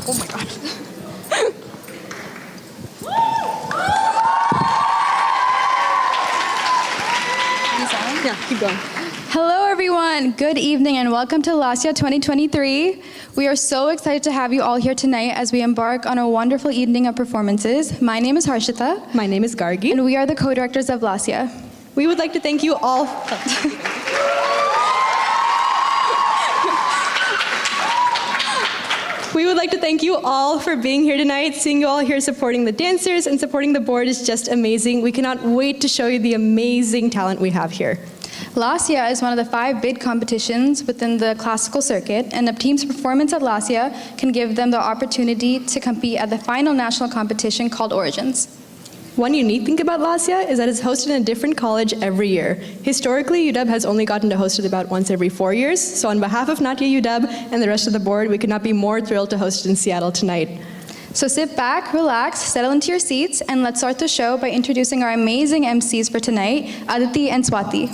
Oh my gosh. Yeah, keep going. Hello, everyone. Good evening and welcome to Laasya 2023. We are so excited to have you all here tonight as we embark on a wonderful evening of performances. My name is Harshita. My name is Gargi. And we are the co-directors of Laasya. We would like to thank you all. We would like to thank you all for being here tonight. Seeing you all here supporting the dancers and supporting the board is just amazing. We cannot wait to show you the amazing talent we have here. Laasya is one of the 5 bid competitions within the classical circuit, and a team's performance at Laasya can give them the opportunity to compete at the final national competition called Origins. One unique thing about Laasya is that it's hosted in a different college every year. Historically, UW has only gotten to host it about once every 4 years, so on behalf of Natya UW and the rest of the board, we could not be more thrilled to host it in Seattle tonight. So sit back, relax, settle into your seats, and let's start the show by introducing our amazing MCs for tonight, Aditi and Swati.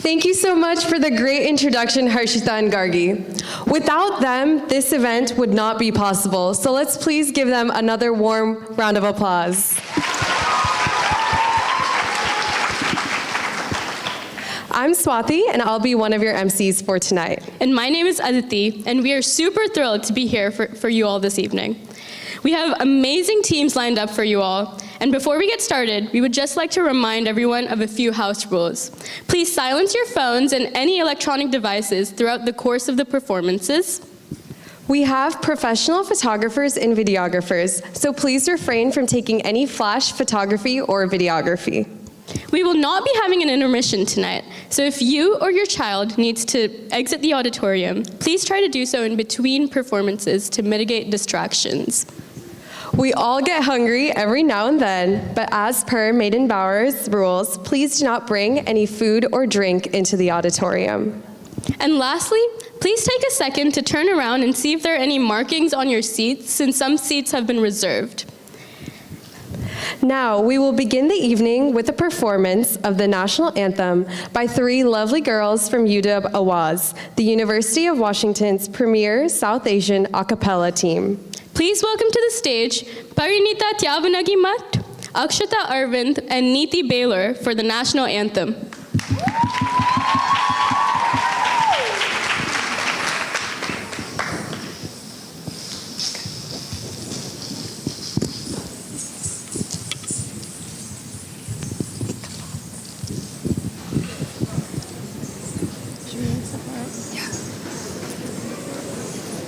Thank you so much for the great introduction, Harshita and Gargi. Without them, this event would not be possible, so let's please give them another warm round of applause. I'm Swati, and I'll be one of your MCs for tonight. And my name is Aditi, and we are super thrilled to be here for you all this evening. We have amazing teams lined up for you all. And before we get started, we would just like to remind everyone of a few house rules. Please silence your phones and any electronic devices throughout the course of the performances. We have professional photographers and videographers, so please refrain from taking any flash photography or videography. We will not be having an intermission tonight, so if you or your child needs to exit the auditorium, please try to do so in between performances to mitigate distractions. We all get hungry every now and then, but as per Maiden Bauer's rules, please do not bring any food or drink into the auditorium. And lastly, please take a second to turn around and see if there are any markings on your seats, since some seats have been reserved. Now, we will begin the evening with a performance of the national anthem by 3 lovely girls from UW Awaz, the University of Washington's premier South Asian a cappella team. Please welcome to the stage Parinita Tyavanagi Mat, Akshata Arvind, and Neeti Baylor for the national anthem.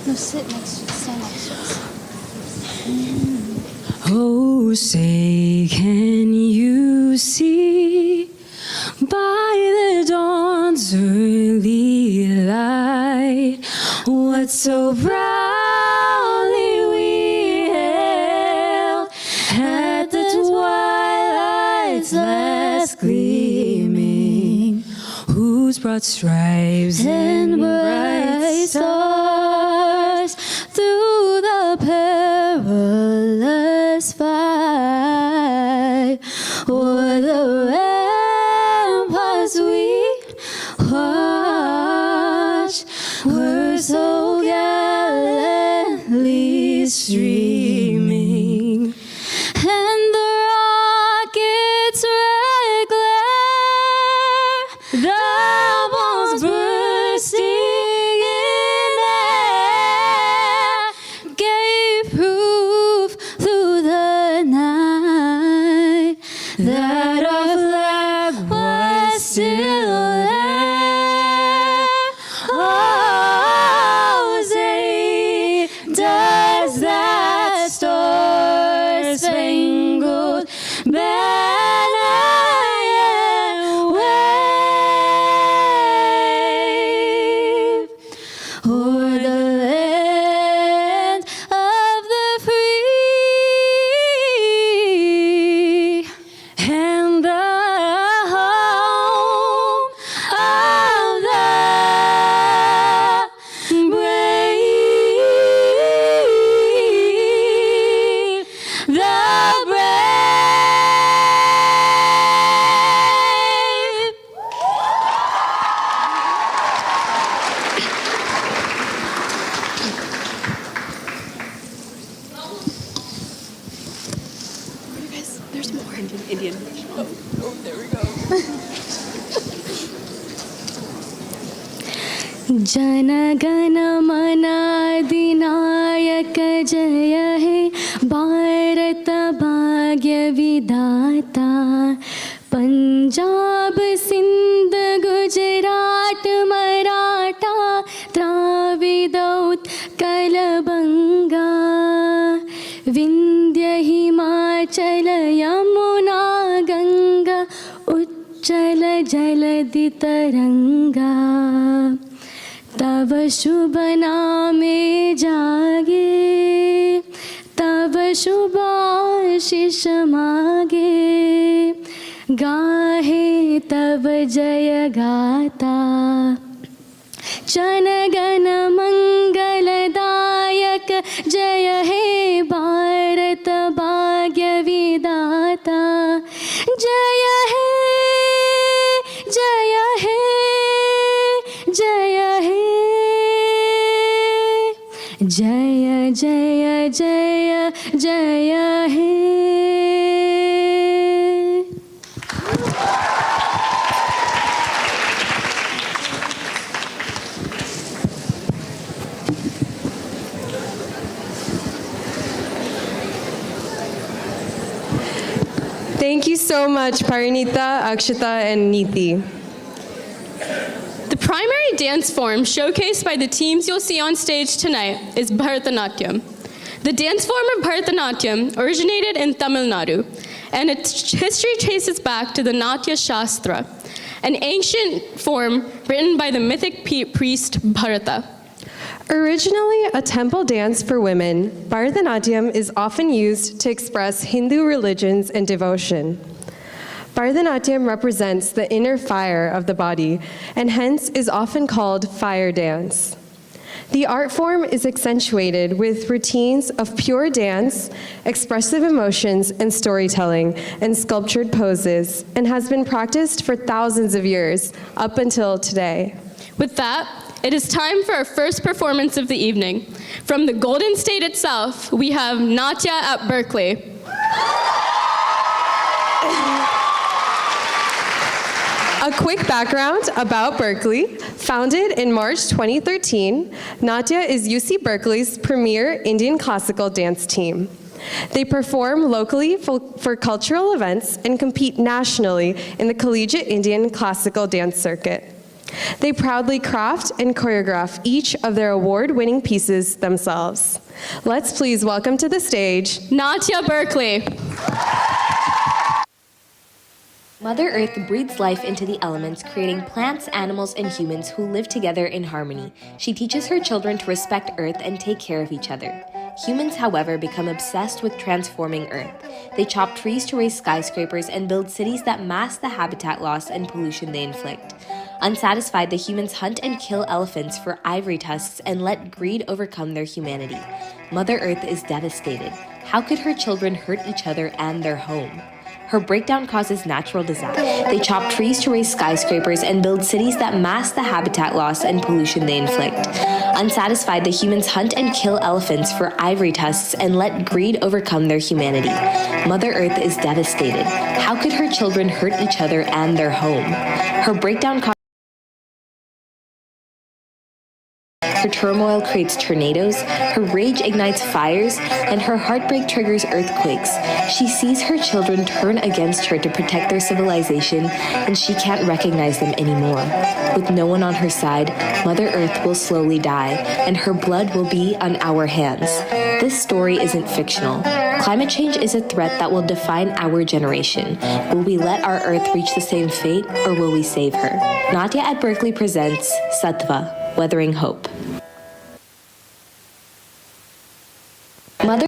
No, stand next to us. Oh, say, can you see by the dawn's early light what so proudly we hailed at the twilight's last gleaming, whose broad stripes and bright stars through the perilous fight o'er the ramparts we watched were so gallantly streaming, and the rocket's red glare, the bombs bursting in air, gave proof through the night that our flag was still there. Oh, say, does that star-spangled banner yet wave o'er the land of the free and the home of Jana Gana मन अधिनायक जय हे भारत भाग्य विधाता पंजाब सिंध गुजरात मराठा द्राविड उत्कल बंगा विंध्य हिमाचल यमुना गंगा उच्चल जलधि तरंगा तव शुभ नामे जागे तव शुभ आशीष मागे गाहे तव जय गाता जन गण मंगलदायक जय हे भारत भाग्य विधाता जय हे जय हे जय हे जय जय जय जय हे Thank you so much, Parinita, Akshita, and Neeti. The primary dance form showcased by the teams you'll see on stage tonight is Bharatanatyam. The dance form of Bharatanatyam originated in Tamil Nadu, and its history traces back to the Natya Shastra, an ancient form written by the mythic priest Bharata. Originally a temple dance for women, Bharatanatyam is often used to express Hindu religions and devotion. Bharatanatyam represents the inner fire of the body and hence is often called fire dance. The art form is accentuated with routines of pure dance, expressive emotions and storytelling, and sculptured poses, and has been practiced for thousands of years up until today. With that, it is time for our first performance of the evening. From the Golden State itself, we have Natya at Berkeley. A quick background about Berkeley. Founded in March 2013, Natya is UC Berkeley's premier Indian classical dance team. They perform locally for cultural events and compete nationally in the collegiate Indian classical dance circuit. They proudly craft and choreograph each of their award-winning pieces themselves. Let's please welcome to the stage, Natya Berkeley. Mother Earth breathes life into the elements, creating plants, animals, and humans who live together in harmony. She teaches her children to respect Earth and take care of each other. Humans, however, become obsessed with transforming Earth. They chop trees to raise skyscrapers and build cities that mask the habitat loss and pollution they inflict. Unsatisfied, the humans hunt and kill elephants for ivory tusks and let greed overcome their humanity. Mother Earth is devastated. How could her children hurt each other and their home? Her breakdown causes natural disaster. They chop trees to raise skyscrapers and build cities that mask the habitat loss and pollution they inflict. Unsatisfied, the humans hunt and kill elephants for ivory tusks and let greed overcome their humanity. Mother Earth is devastated. How could her children hurt each other and their home? Her breakdown causes her turmoil creates tornadoes, her rage ignites fires, and her heartbreak triggers earthquakes. She sees her children turn against her to protect their civilization, and she can't recognize them anymore. With no one on her side, Mother Earth will slowly die, and her blood will be on our hands. This story isn't fictional. Climate change is a threat that will define our generation. Will we let our Earth reach the same fate, or will we save her? Natya at Berkeley presents Sattva, Weathering Hope. Mother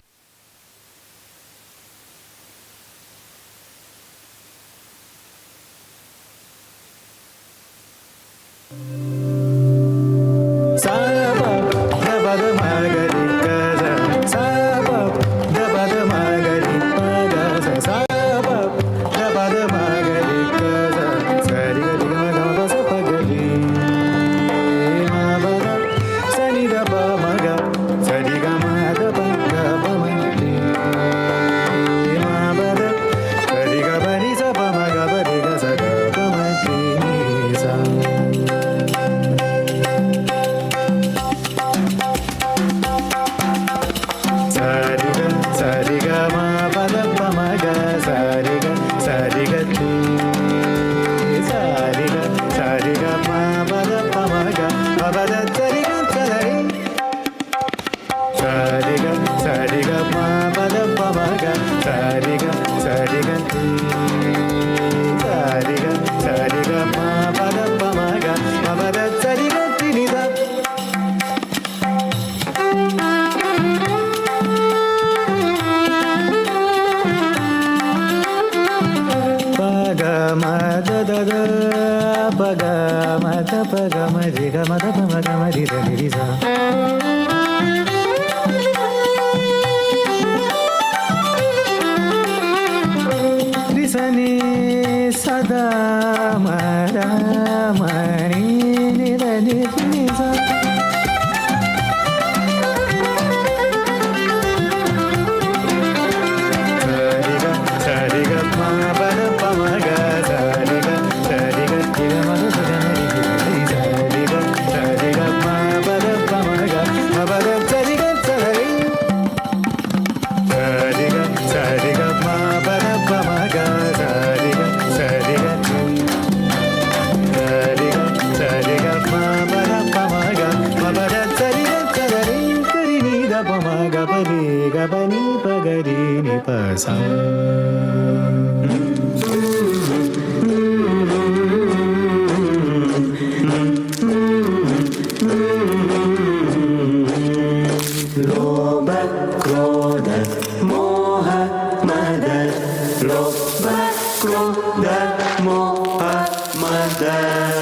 da pa ga ma da pa ga ma ri ga ma da pa ma ga ma ri da ri sa. Ri sa ni sa da ma ra ma ni ni da ni ni sa. Gabani pagari ni pasa. Loba, kroda, moha, mada. Loba, kroda, moha, mada.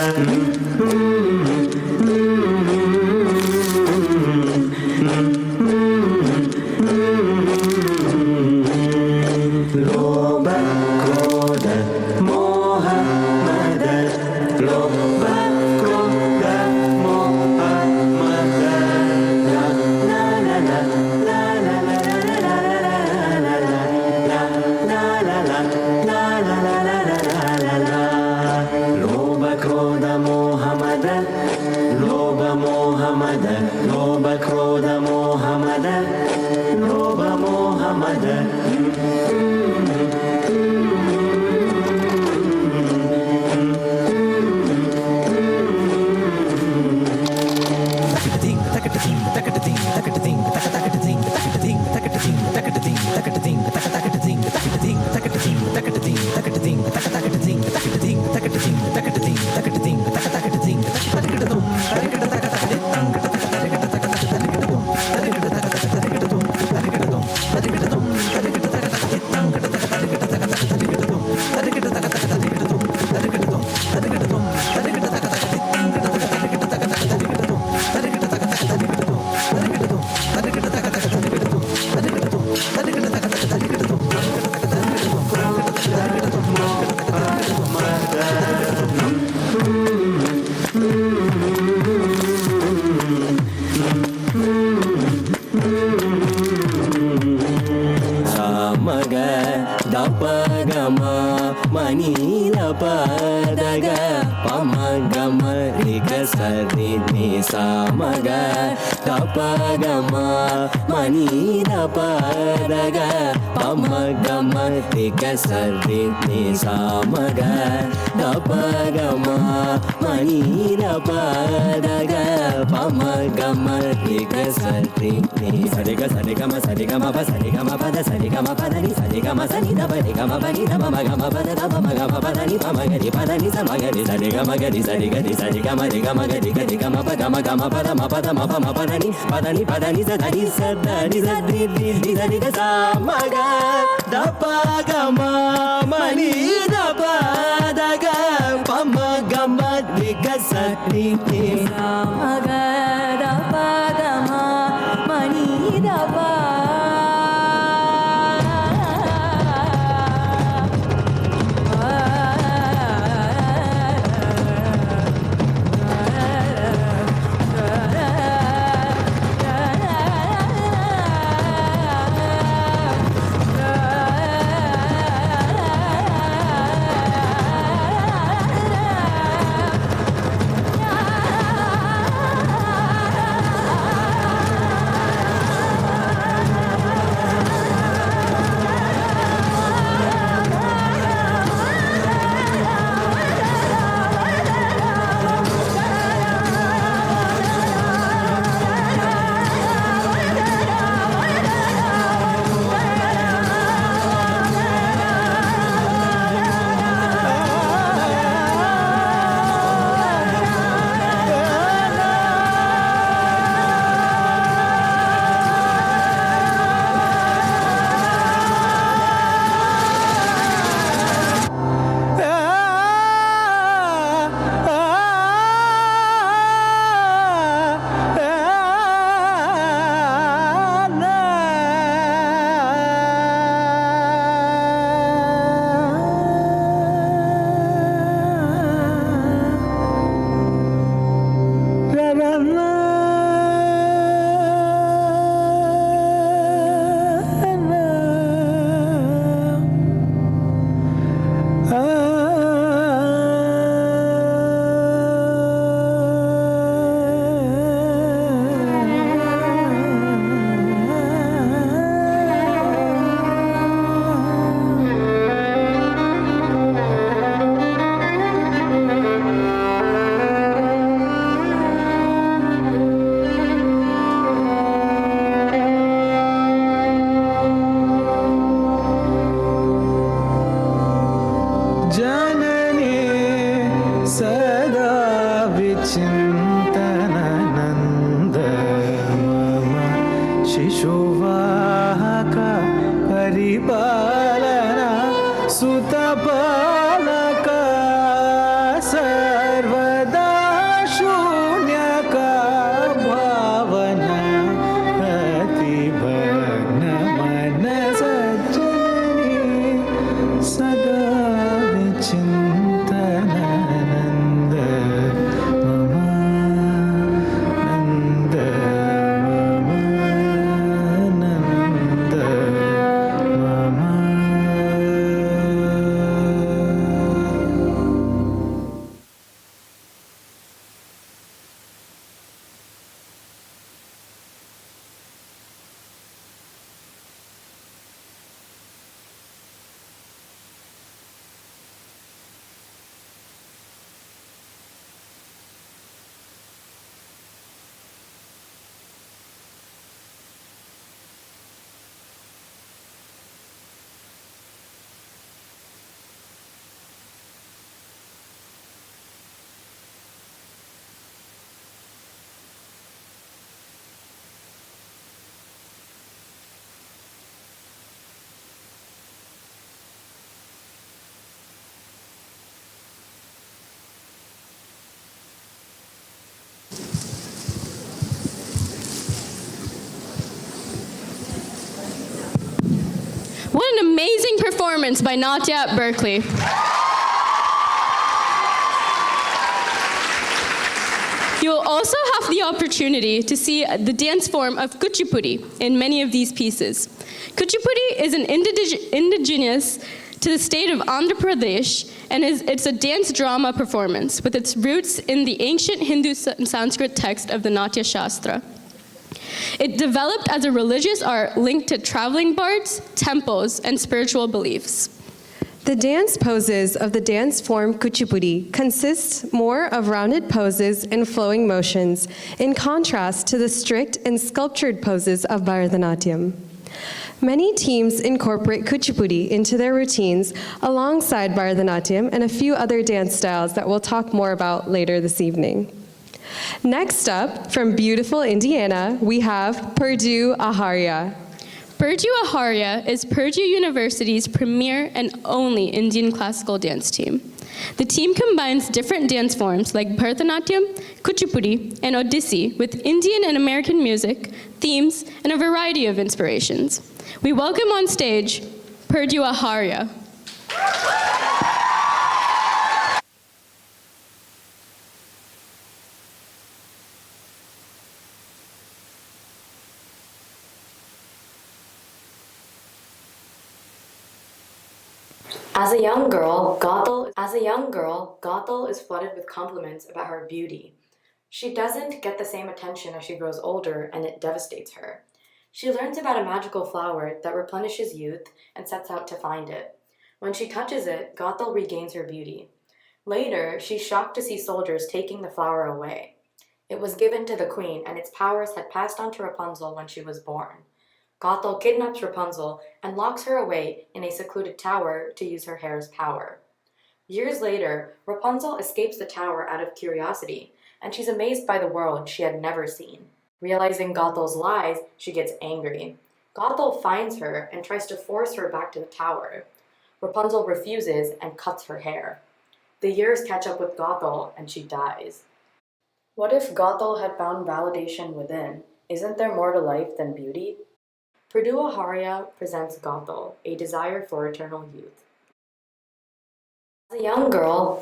चिन्तननन्द मम शिशुवाहका परिपालना सुतपालका सर्वदा शून्यका भावना अतिभग्नमनसज्जननी सदा विचिन्तनानन्द मम नन्द मम नन्द मम What an amazing performance by Nadia at Berkeley. You will also have the opportunity to see the dance form of Kuchipudi in many of these pieces. Kuchipudi is an indigenous to the state of Andhra Pradesh, and it's a dance drama performance with its roots in the ancient Hindu and Sanskrit text of the Natya Shastra. It developed as a religious art linked to traveling bards, temples, and spiritual beliefs. The dance poses of the dance form Kuchipudi consists more of rounded poses and flowing motions, in contrast to the strict and sculptured poses of Bharatanatyam. Many teams incorporate Kuchipudi into their routines alongside Bharatanatyam and a few other dance styles that we'll talk more about later this evening. Next up, from beautiful Indiana, we have Purdue Aharya. Purdue Aharya is Purdue University's premier and only Indian classical dance team. The team combines different dance forms like Bharatanatyam, Kuchipudi, and Odissi with Indian and American music, themes, and a variety of inspirations. We welcome on stage Purdue Aharya. As a young girl, Gothel is flooded with compliments about her beauty. She doesn't get the same attention as she grows older, and it devastates her. She learns about a magical flower that replenishes youth and sets out to find it. When she touches it, Gothel regains her beauty. Later, she's shocked to see soldiers taking the flower away. It was given to the queen, and its powers had passed on to Rapunzel when she was born. Gothel kidnaps Rapunzel and locks her away in a secluded tower to use her hair's power. Years later, Rapunzel escapes the tower out of curiosity, and she's amazed by the world she had never seen. Realizing Gothel's lies, she gets angry. Gothel finds her and tries to force her back to the tower. Rapunzel refuses and cuts her hair. The years catch up with Gothel, and she dies. What if Gothel had found validation within? Isn't there more to life than beauty? Purdue Aharya presents Gothel, a desire for eternal youth. As a young girl,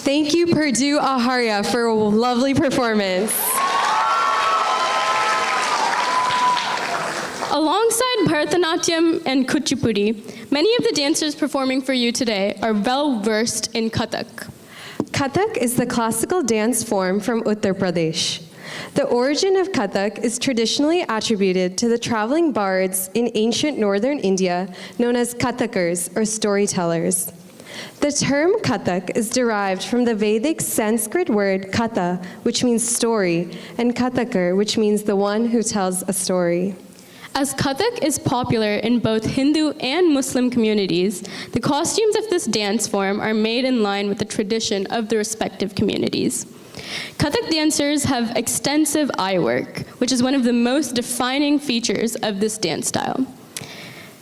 Thank you, Purdue Aharya, for a lovely performance. Alongside Bharatanatyam and Kuchipudi, many of the dancers performing for you today are well versed in Kathak. Kathak is the classical dance form from Uttar Pradesh. The origin of Kathak is traditionally attributed to the traveling bards in ancient northern India known as Kathakars or storytellers. The term Kathak is derived from the Vedic Sanskrit word katha, which means story, and Kathakar, which means the one who tells a story. As Kathak is popular in both Hindu and Muslim communities, the costumes of this dance form are made in line with the tradition of the respective communities. Kathak dancers have extensive eye work, which is one of the most defining features of this dance style.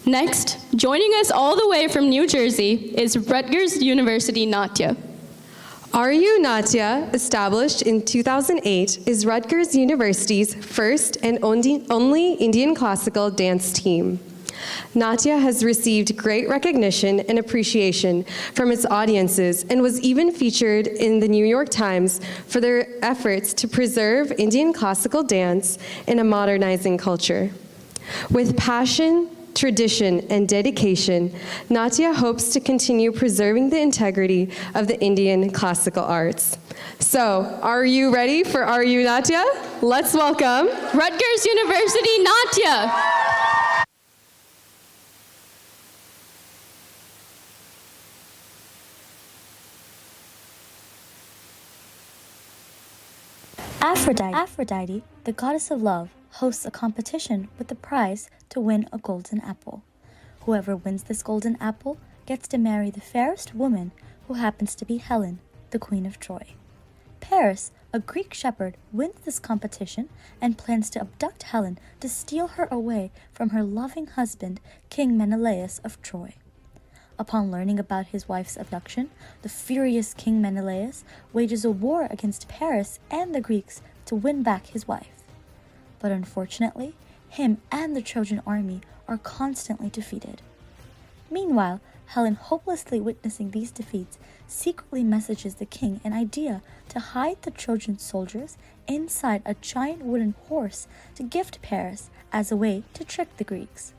Next, joining us all the way from New Jersey is Rutgers University Natya. RU Natya, established in 2008, is Rutgers University's first and only Indian classical dance team. Natya has received great recognition and appreciation from its audiences and was even featured in the New York Times for their efforts to preserve Indian classical dance in a modernizing culture. With passion, tradition, and dedication, Natya hopes to continue preserving the integrity of the Indian classical arts. So, are you ready for RU Natya? Let's welcome Rutgers University Natya. Aphrodite, the goddess of love, hosts a competition with the prize to win a golden apple. Whoever wins this golden apple gets to marry the fairest woman, who happens to be Helen, the Queen of Troy. Paris, a Greek shepherd, wins this competition and plans to abduct Helen to steal her away from her loving husband, King Menelaus of Troy. Upon learning about his wife's abduction, the furious King Menelaus wages a war against Paris and the Greeks to win back his wife. But unfortunately, him and the Trojan army are constantly defeated. Meanwhile, Helen, hopelessly witnessing these defeats, secretly messages the king an idea to hide the Trojan soldiers inside a giant wooden horse to give to Paris as a way to trick the Greeks.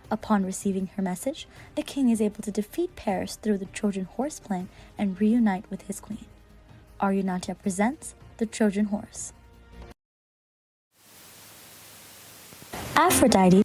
Upon receiving her message, the king is able to defeat Paris through the Trojan horse plan and reunite with his queen. RU Natya presents the Trojan horse. Aphrodite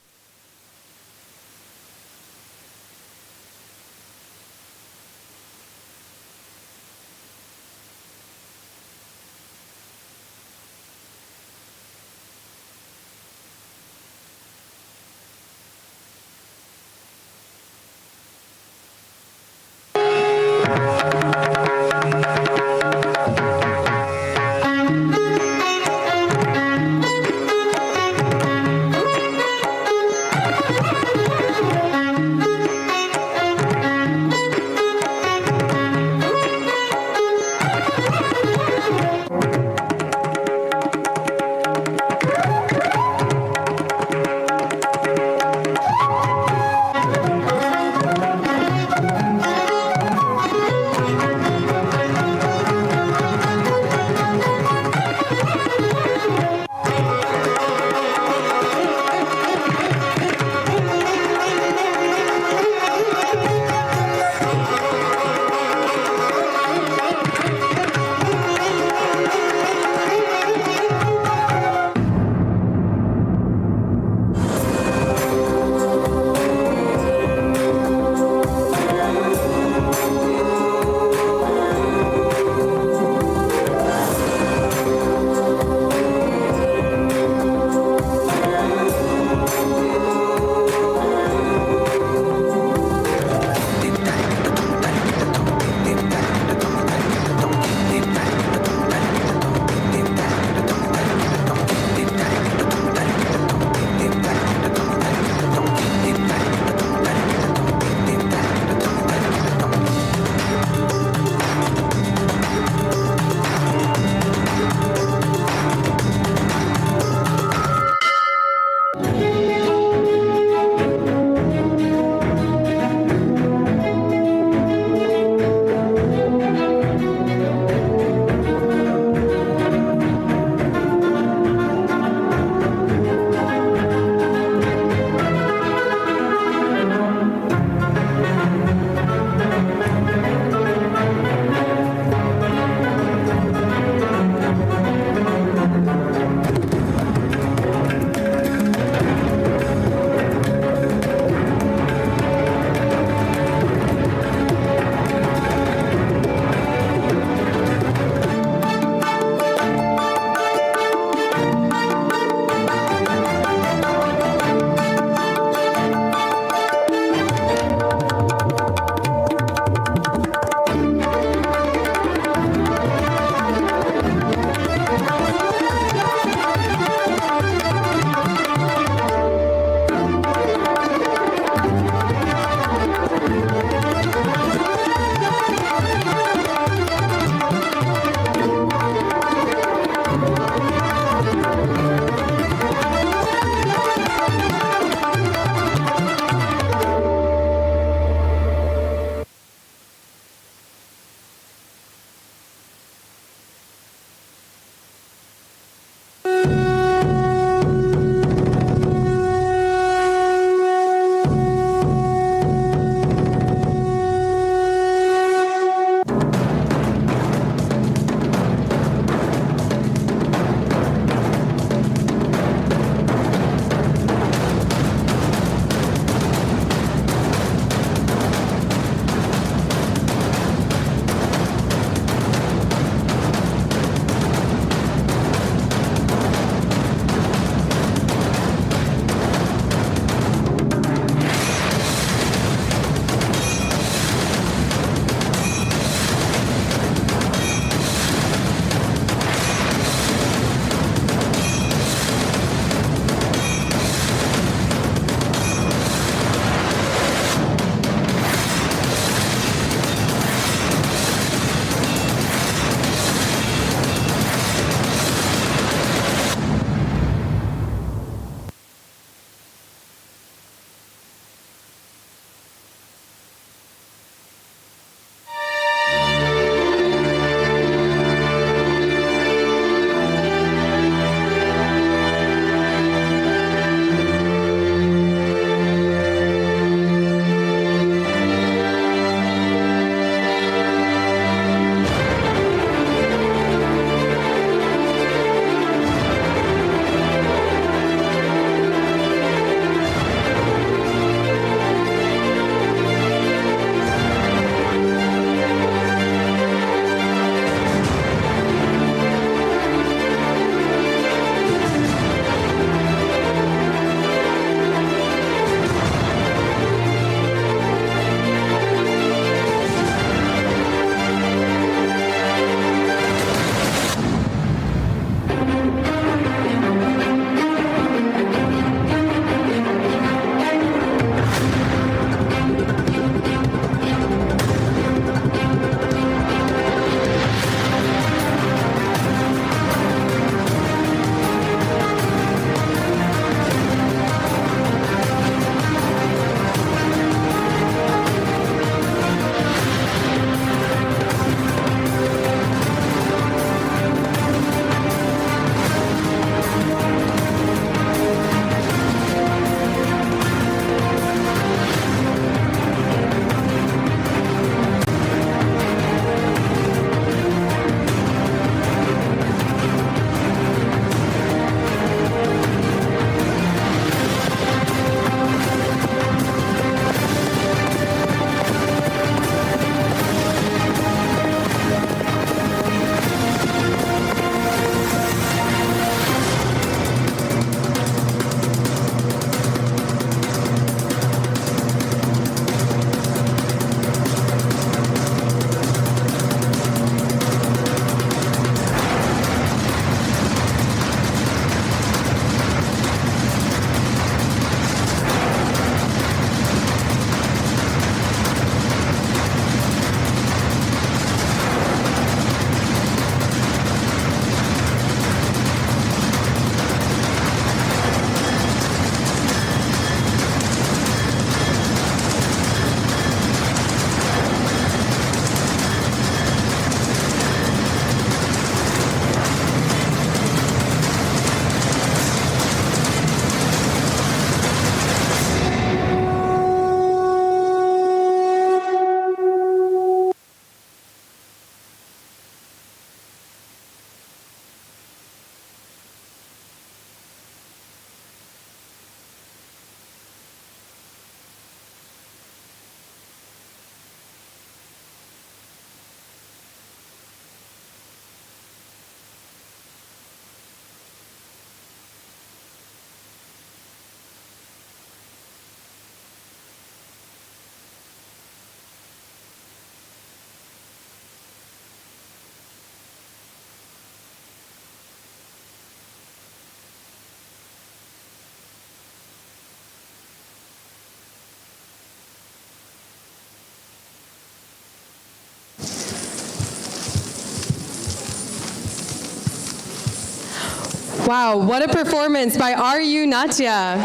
Wow, what a performance by RU Natya.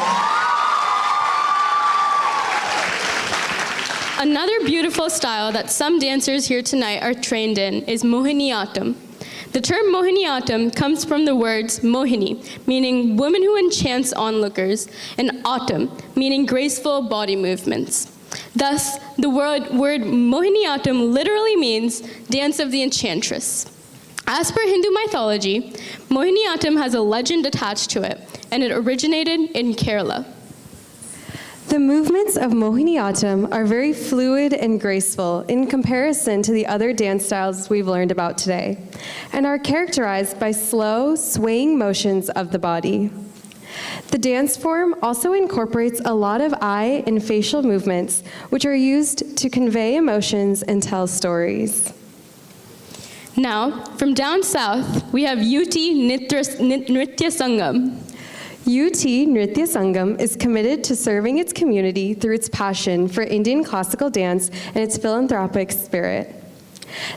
Another beautiful style that some dancers here tonight are trained in is Mohiniyattam. The term Mohiniyattam comes from the words Mohini, meaning woman who enchants onlookers, and Attam, meaning graceful body movements. Thus, the word Mohiniyattam literally means dance of the enchantress. As per Hindu mythology, Mohiniyattam has a legend attached to it, and it originated in Kerala. The movements of Mohiniyattam are very fluid and graceful in comparison to the other dance styles we've learned about today, and are characterized by slow, swaying motions of the body. The dance form also incorporates a lot of eye and facial movements, which are used to convey emotions and tell stories. Now, from down south, we have UT Nritya Sangam. UT Nritya Sangam is committed to serving its community through its passion for Indian classical dance and its philanthropic spirit.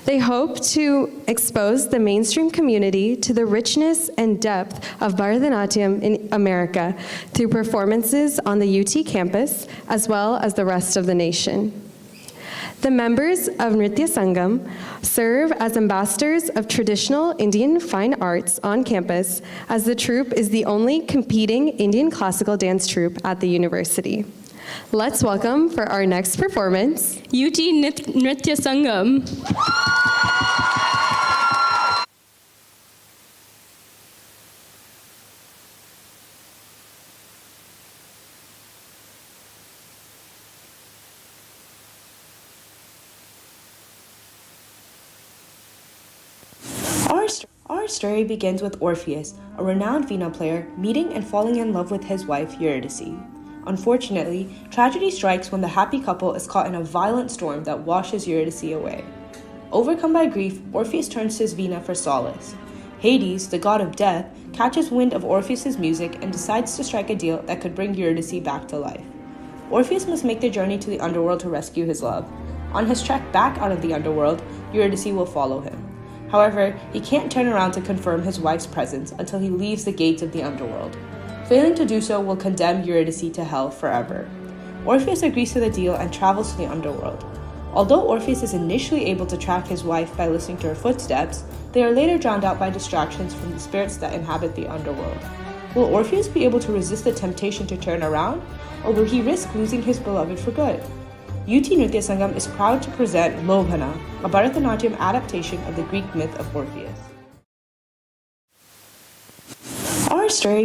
They hope to expose the mainstream community to the richness and depth of Bharatanatyam in America through performances on the UT campus, as well as the rest of the nation. The members of Nritya Sangam serve as ambassadors of traditional Indian fine arts on campus, as the troupe is the only competing Indian classical dance troupe at the university. Let's welcome for our next performance, UT Nritya Sangam. Our story begins with Orpheus, a renowned Veena player, meeting and falling in love with his wife, Eurydice. Unfortunately, tragedy strikes when the happy couple is caught in a violent storm that washes Eurydice away. Overcome by grief, Orpheus turns to his Veena for solace. Hades, the god of death, catches wind of Orpheus's music and decides to strike a deal that could bring Eurydice back to life. Orpheus must make the journey to the underworld to rescue his love. On his trek back out of the underworld, Eurydice will follow him. However, he can't turn around to confirm his wife's presence until he leaves the gates of the underworld. Failing to do so will condemn Eurydice to hell forever. Orpheus agrees to the deal and travels to the underworld. Although Orpheus is initially able to track his wife by listening to her footsteps, they are later drowned out by distractions from the spirits that inhabit the underworld. Will Orpheus be able to resist the temptation to turn around, or will he risk losing his beloved for good? UT Nritya Sangam is proud to present Lobhana, a Bharatanatyam adaptation of the Greek myth of Orpheus. Our story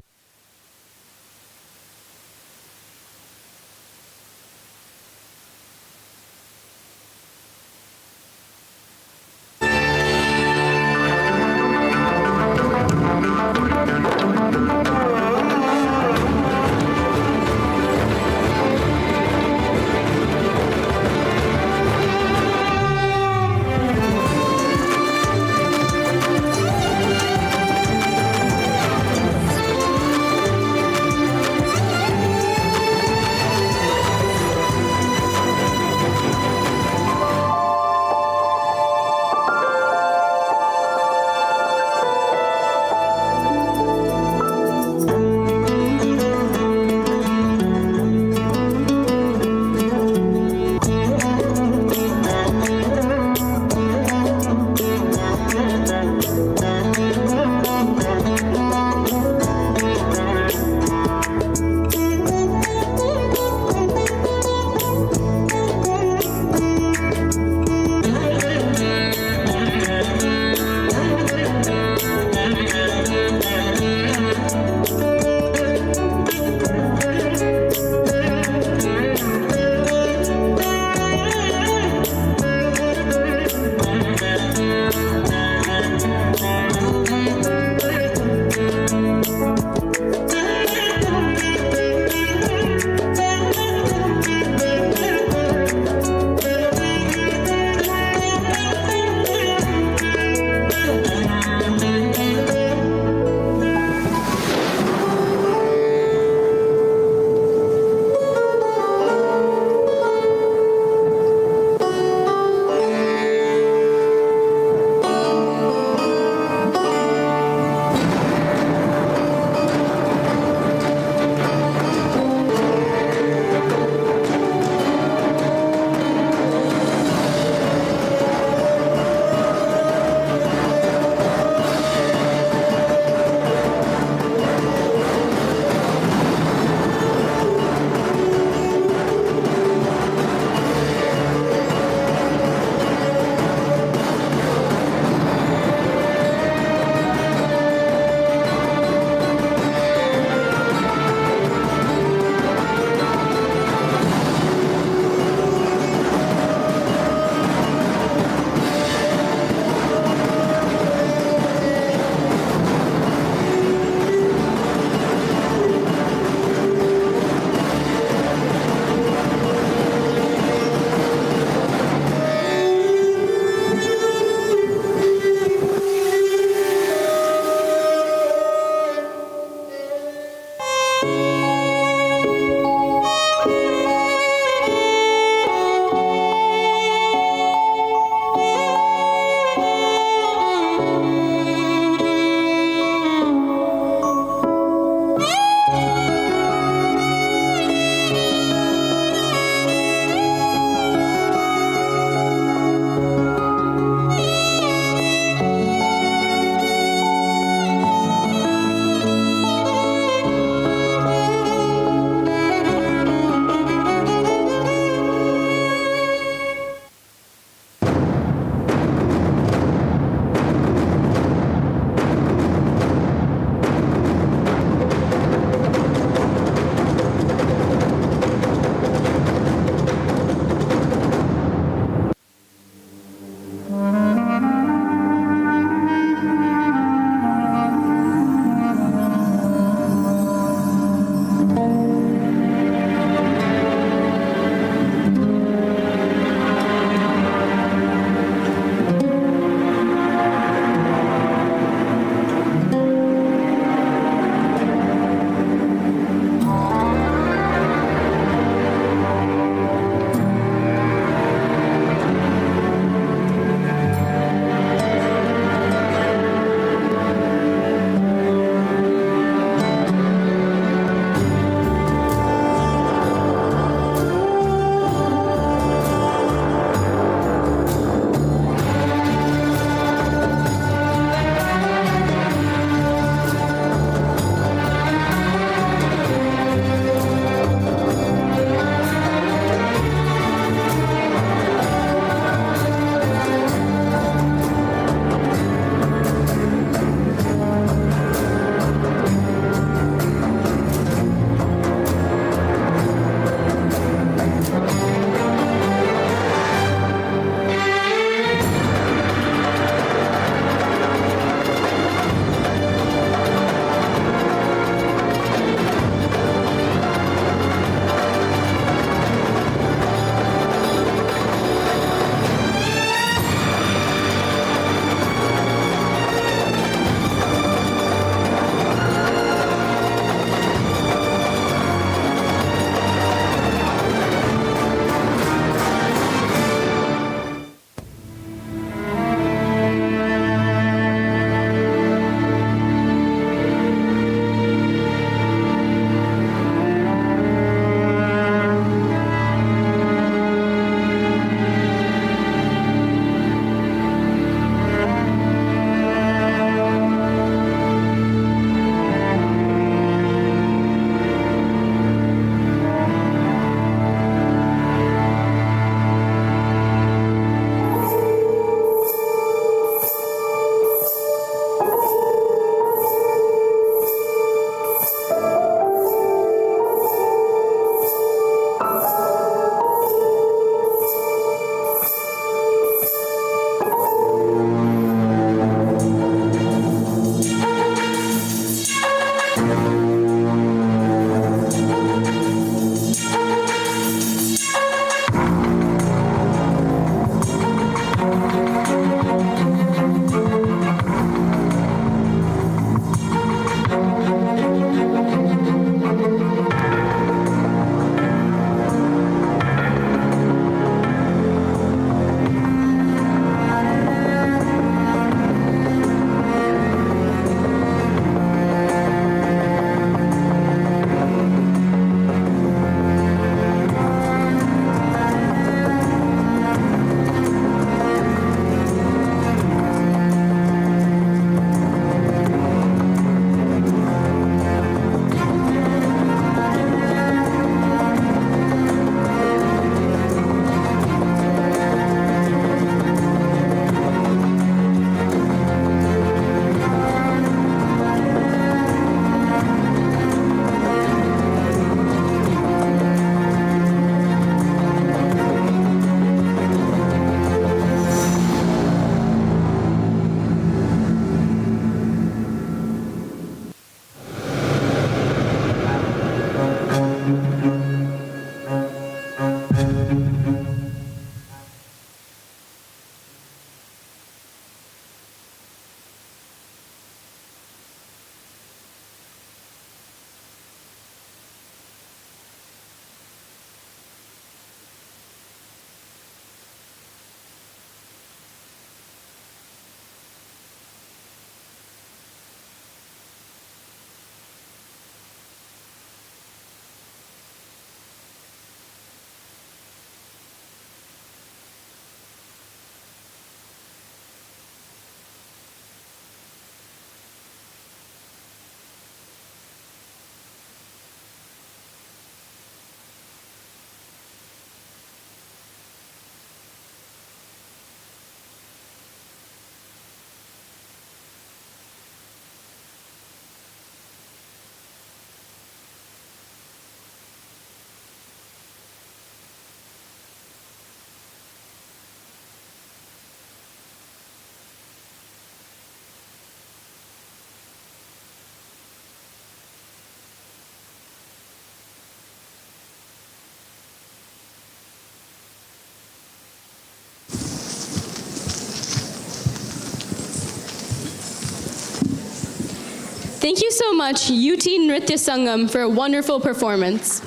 Thank you so much, UT Nritya Sangam, for a wonderful performance.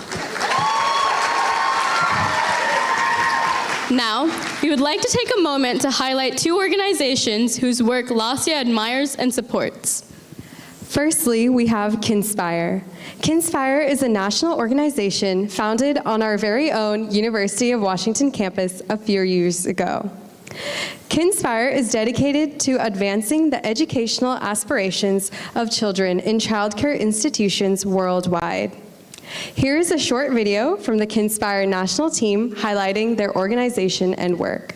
Now, we would like to take a moment to highlight two organizations whose work Laasya admires and supports. Firstly, we have Kinspire. Kinspire is a national organization founded on our very own University of Washington campus a few years ago. Kinspire is dedicated to advancing the educational aspirations of children in childcare institutions worldwide. Here is a short video from the Kinspire national team highlighting their organization and work.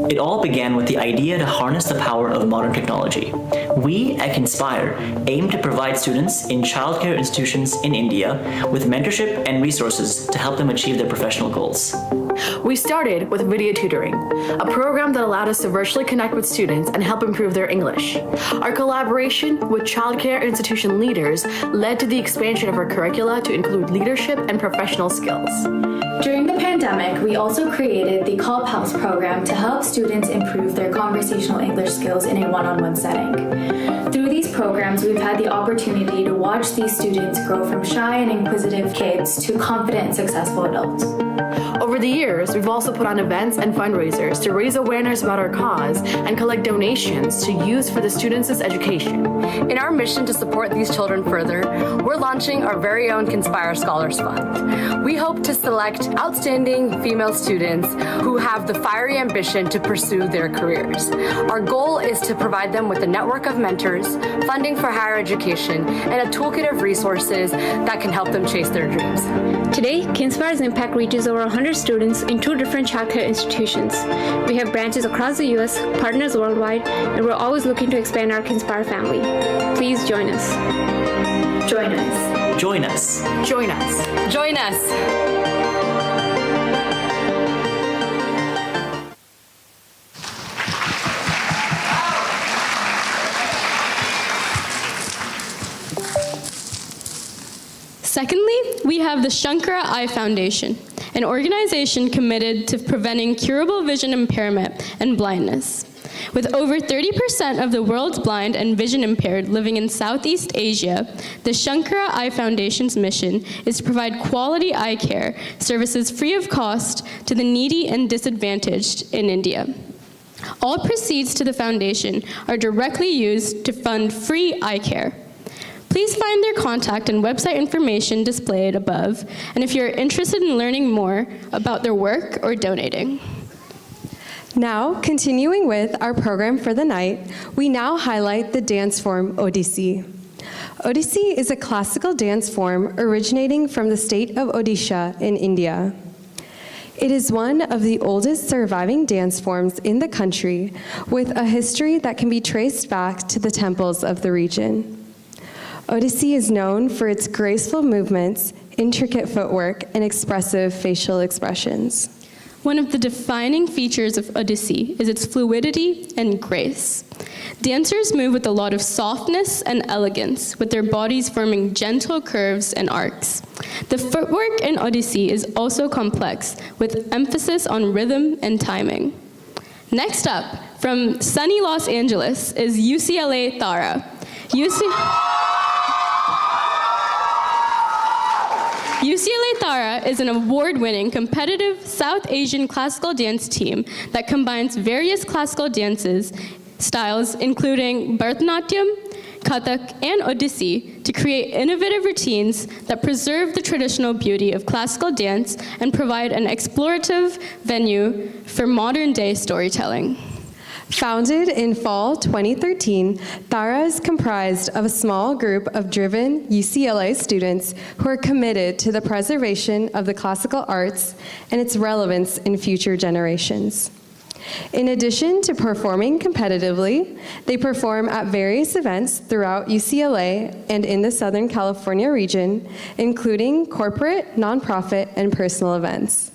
It all began with the idea to harness the power of modern technology. We at Kinspire aim to provide students in childcare institutions in India with mentorship and resources to help them achieve their professional goals. We started with video tutoring, a program that allowed us to virtually connect with students and help improve their English. Our collaboration with childcare institution leaders led to the expansion of our curricula to include leadership and professional skills. During the pandemic, we also created the Call Pals program to help students improve their conversational English skills in a one-on-one setting. Through these programs, we've had the opportunity to watch these students grow from shy and inquisitive kids to confident and successful adults. Over the years, we've also put on events and fundraisers to raise awareness about our cause and collect donations to use for the students' education. In our mission to support these children further, we're launching our very own Kinspire Scholars Fund. We hope to select outstanding female students who have the fiery ambition to pursue their careers. Our goal is to provide them with a network of mentors, funding for higher education, and a toolkit of resources that can help them chase their dreams. Today, Kinspire's impact reaches over 100 students in 2 different childcare institutions. We have branches across the U.S., partners worldwide, and we're always looking to expand our Kinspire family. Please join us. Join us. Join us. Join us. Join us. Secondly, we have the Shankara Eye Foundation, an organization committed to preventing curable vision impairment and blindness. With over 30% of the world's blind and vision impaired living in Southeast Asia, the Shankara Eye Foundation's mission is to provide quality eye care services free of cost to the needy and disadvantaged in India. All proceeds to the foundation are directly used to fund free eye care. Please find their contact and website information displayed above, and if you're interested in learning more about their work or donating. Now, continuing with our program for the night, we now highlight the dance form Odissi. Odissi is a classical dance form originating from the state of Odisha in India. It is one of the oldest surviving dance forms in the country, with a history that can be traced back to the temples of the region. Odissi is known for its graceful movements, intricate footwork, and expressive facial expressions. One of the defining features of Odissi is its fluidity and grace. Dancers move with a lot of softness and elegance, with their bodies forming gentle curves and arcs. The footwork in Odissi is also complex, with emphasis on rhythm and timing. Next up, from sunny Los Angeles, is UCLA Tara. UCLA Tara is an award-winning competitive South Asian classical dance team that combines various classical dances styles including Bharatanatyam, Kathak, and Odissi to create innovative routines that preserve the traditional beauty of classical dance and provide an explorative venue for modern-day storytelling. Founded in fall 2013, Tara is comprised of a small group of driven UCLA students who are committed to the preservation of the classical arts and its relevance in future generations. In addition to performing competitively, they perform at various events throughout UCLA and in the Southern California region, including corporate, nonprofit, and personal events.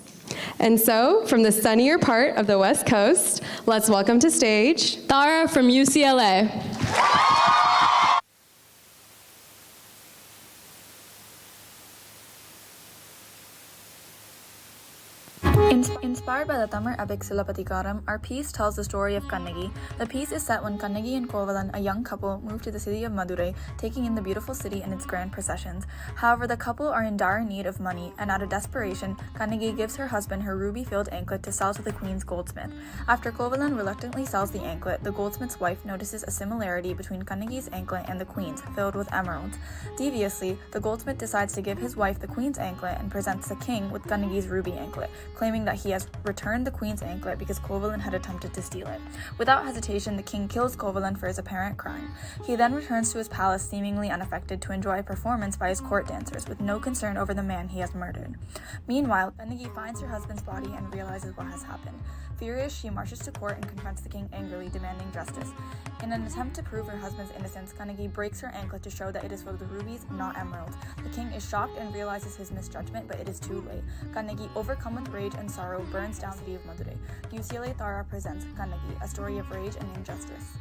And so, from the sunnier part of the West Coast, let's welcome to stage Tara from UCLA. Inspired by the Tamil epic Silappatikaram, our piece tells the story of Kannagi. The piece is set when Kannagi and Kovalan, a young couple, move to the city of Madurai, taking in the beautiful city and its grand processions. However, the couple are in dire need of money, and out of desperation, Kannagi gives her husband her ruby-filled anklet to sell to the queen's goldsmith. After Kovalan reluctantly sells the anklet, the goldsmith's wife notices a similarity between Kannagi's anklet and the queen's, filled with emeralds. Deviously, the goldsmith decides to give his wife the queen's anklet and presents the king with Kannagi's ruby anklet, claiming that he has returned the queen's anklet because Kovalan had attempted to steal it. Without hesitation, the king kills Kovalan for his apparent crime. He then returns to his palace seemingly unaffected to enjoy a performance by his court dancers with no concern over the man he has murdered. Meanwhile, Kannagi finds her husband's body and realizes what has happened. Furious, she marches to court and confronts the king angrily, demanding justice. In an attempt to prove her husband's innocence, Kannagi breaks her anklet to show that it is full of rubies, not emeralds. The king is shocked and realizes his misjudgment, but it is too late. Kannagi, overcome with rage and sorrow, burns down the city of Madurai. UCLA Tara presents Kannagi, a story of rage and injustice.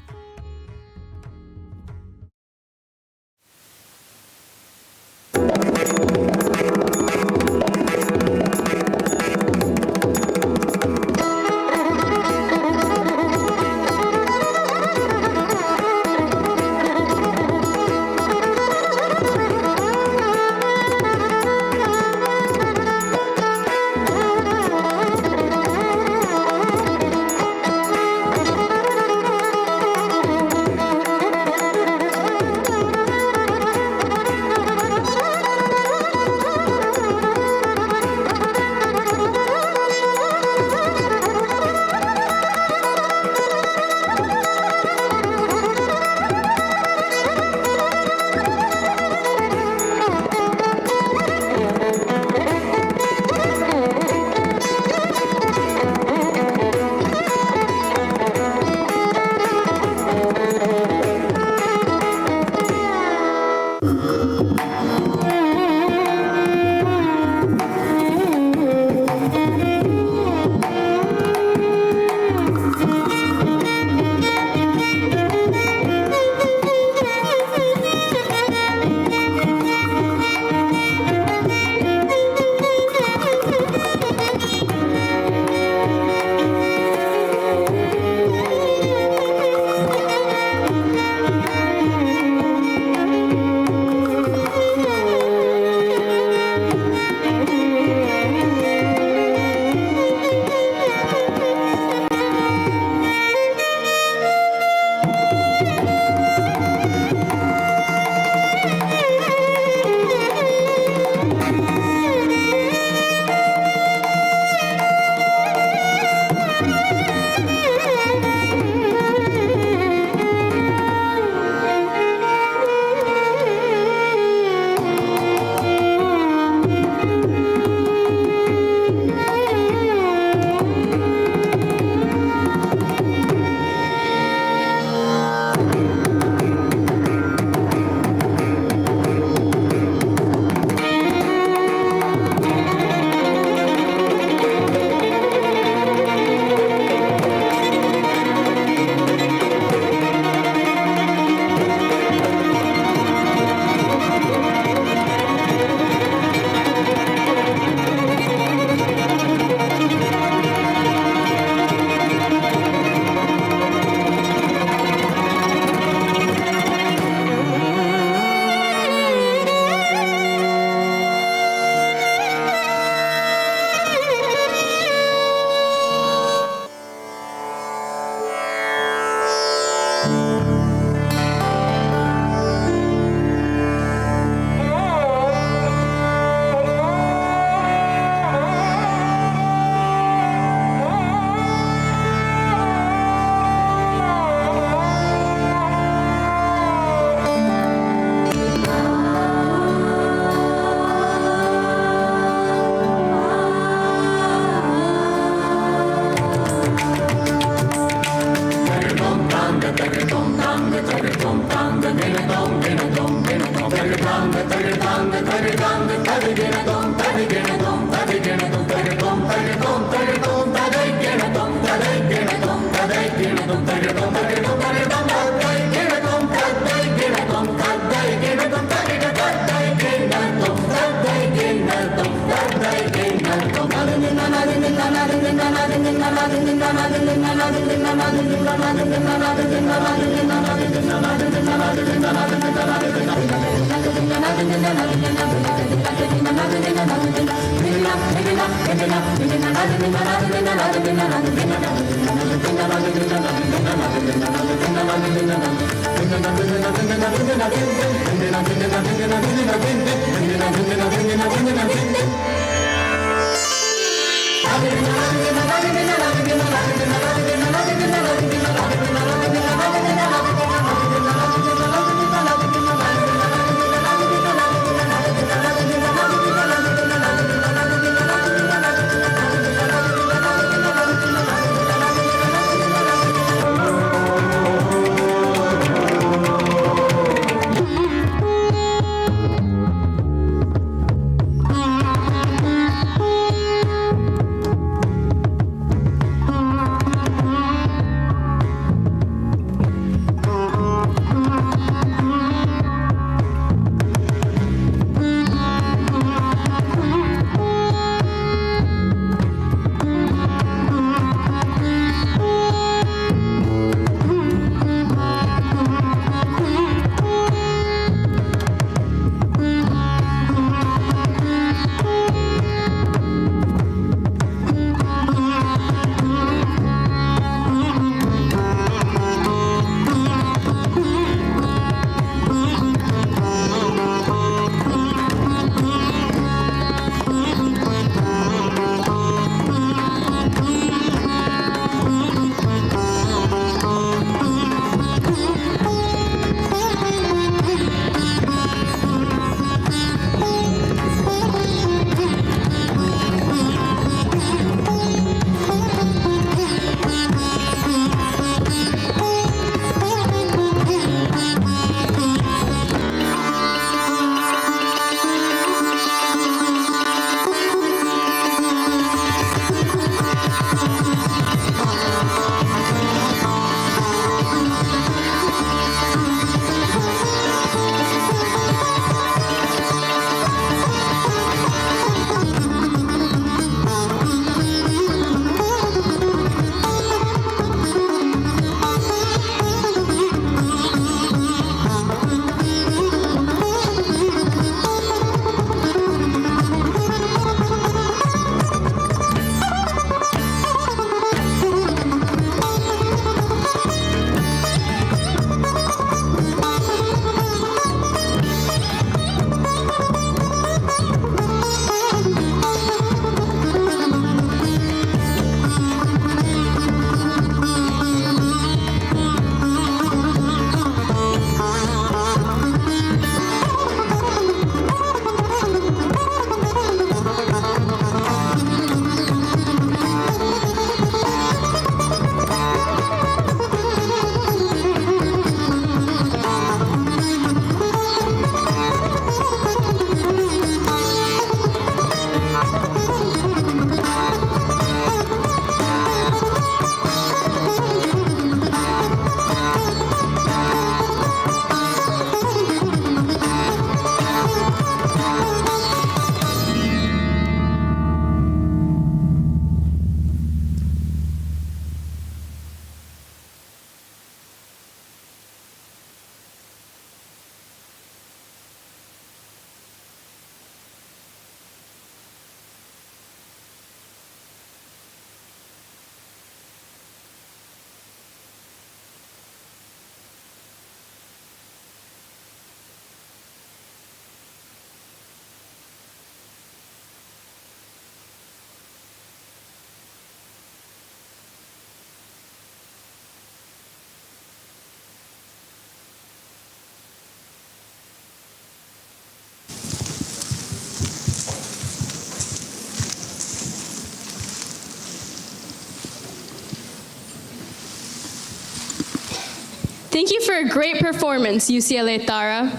Thank you for a great performance, UCLA Tara.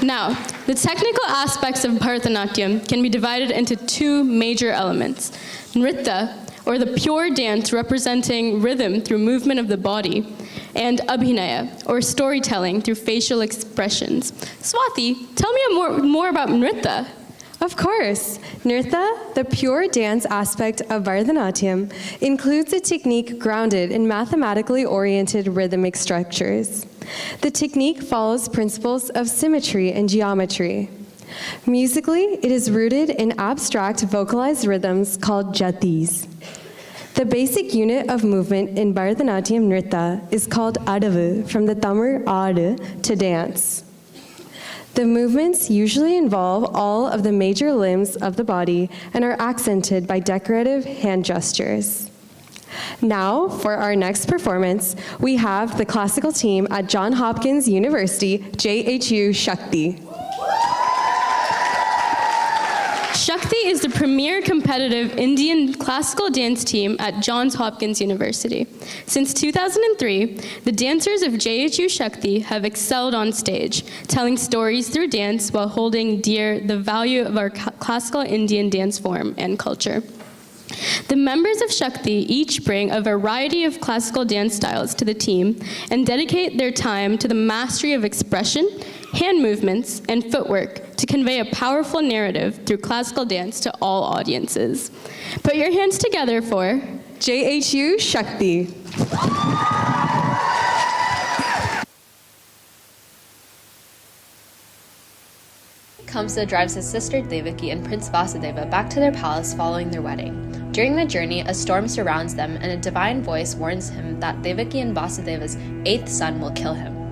Now, the technical aspects of Bharatanatyam can be divided into two major elements. Nritta, or the pure dance representing rhythm through movement of the body, and Abhinaya, or storytelling through facial expressions. Swati, tell me more about Nritta. Of course, Nirtha, the pure dance aspect of Bharatanatyam, includes a technique grounded in mathematically oriented rhythmic structures. The technique follows principles of symmetry and geometry. Musically, it is rooted in abstract vocalized rhythms called jatis. The basic unit of movement in Bharatanatyam Nritta is called adavu, from the Tamil adu, to dance. The movements usually involve all of the major limbs of the body and are accented by decorative hand gestures. Now, for our next performance, we have the classical team at Johns Hopkins University, JHU Shakti. Shakti is the premier competitive Indian classical dance team at Johns Hopkins University. Since 2003, the dancers of JHU Shakti have excelled on stage, telling stories through dance while holding dear the value of our classical Indian dance form and culture. The members of Shakti each bring a variety of classical dance styles to the team and dedicate their time to the mastery of expression, hand movements, and footwork to convey a powerful narrative through classical dance to all audiences. Put your hands together for JHU Shakti. Kamsa drives his sister Devaki and Prince Vasudeva back to their palace following their wedding. During the journey, a storm surrounds them, and a divine voice warns him that Devaki and Vasudeva's 8th son will kill him.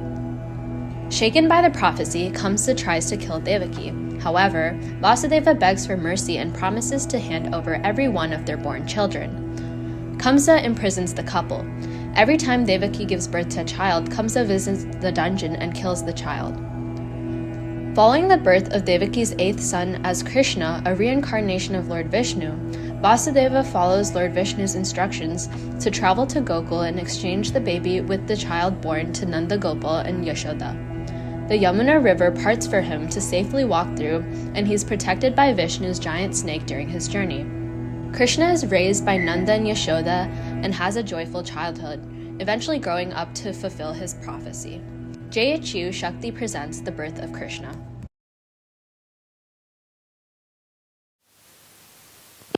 Shaken by the prophecy, Kamsa tries to kill Devaki. However, Vasudeva begs for mercy and promises to hand over every one of their born children. Kamsa imprisons the couple. Every time Devaki gives birth to a child, Kamsa visits the dungeon and kills the child. Following the birth of Devaki's 8th son as Krishna, a reincarnation of Lord Vishnu, Vasudeva follows Lord Vishnu's instructions to travel to Gokul and exchange the baby with the child born to Nanda Gopal and Yashoda. The Yamuna River parts for him to safely walk through, and he's protected by Vishnu's giant snake during his journey. Krishna is raised by Nanda and Yashoda and has a joyful childhood, eventually growing up to fulfill his prophecy. JHU Shakti presents the birth of Krishna.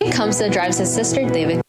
Kamsa drives his sister Devaki.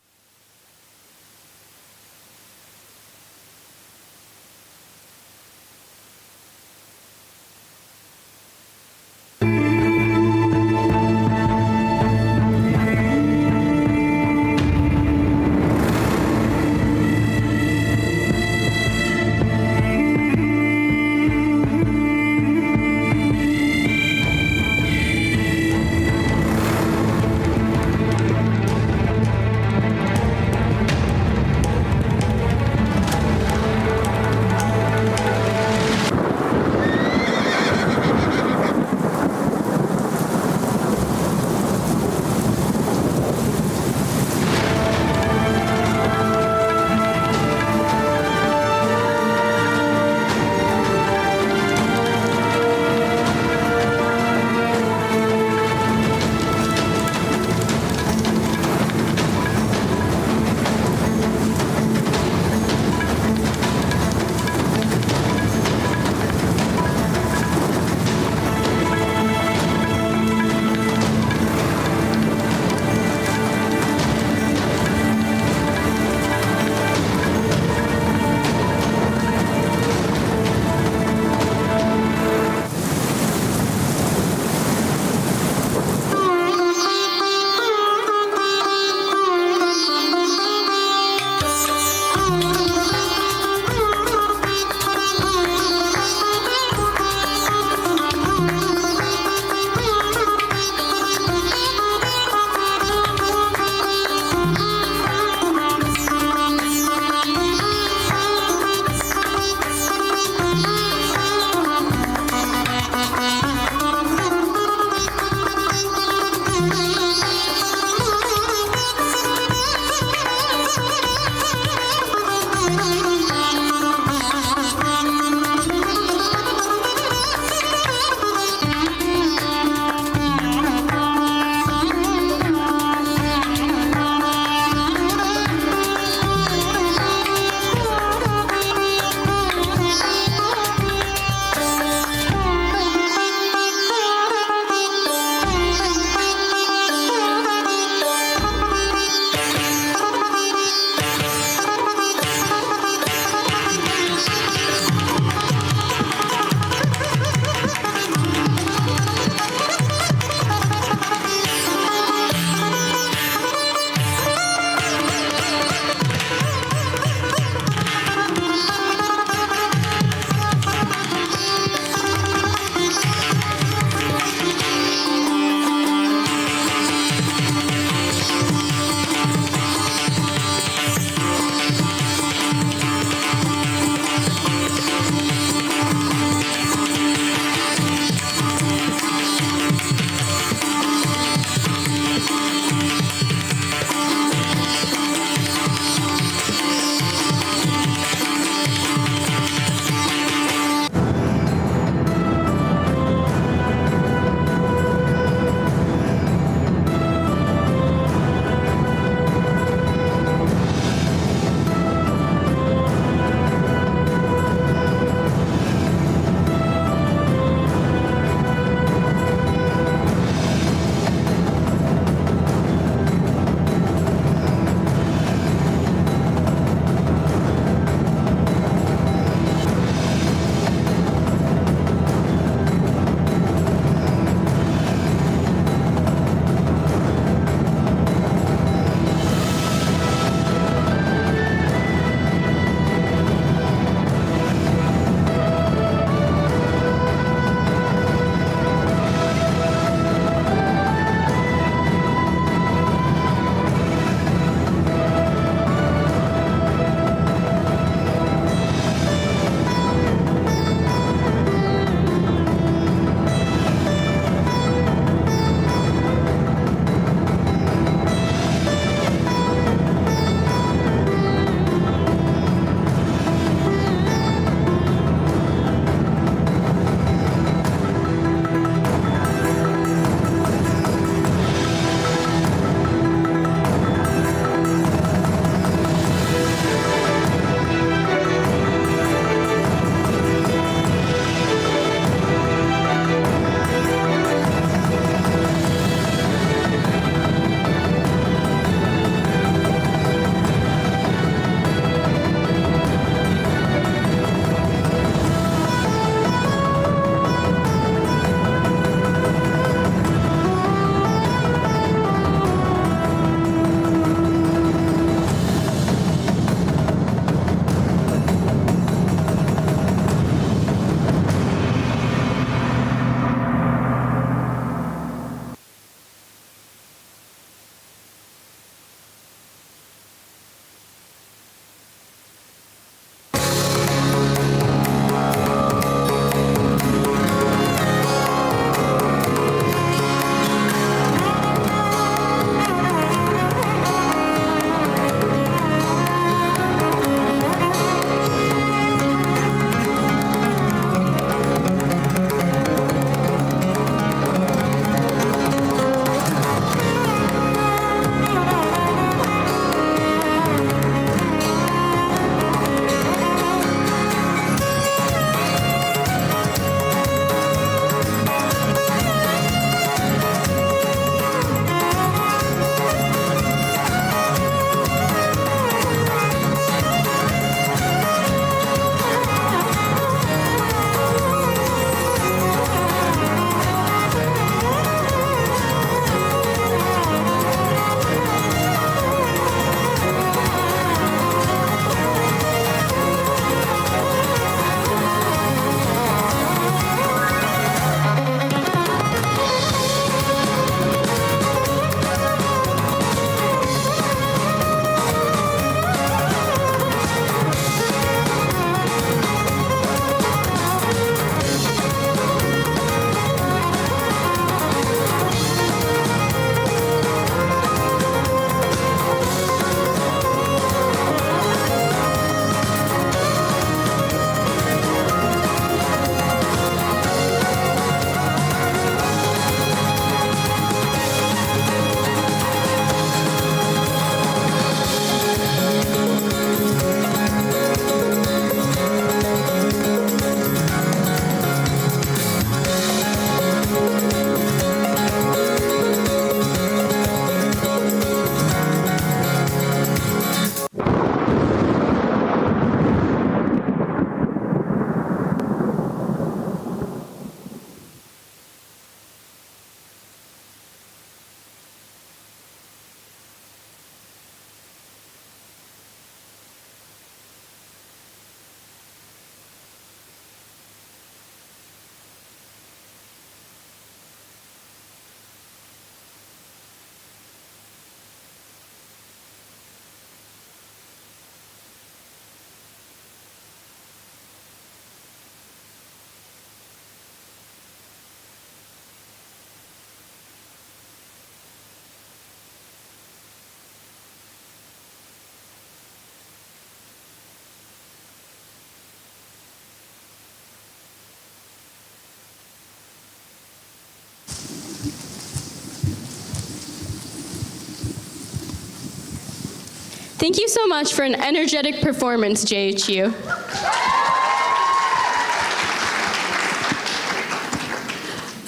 Thank you so much for an energetic performance, JHU.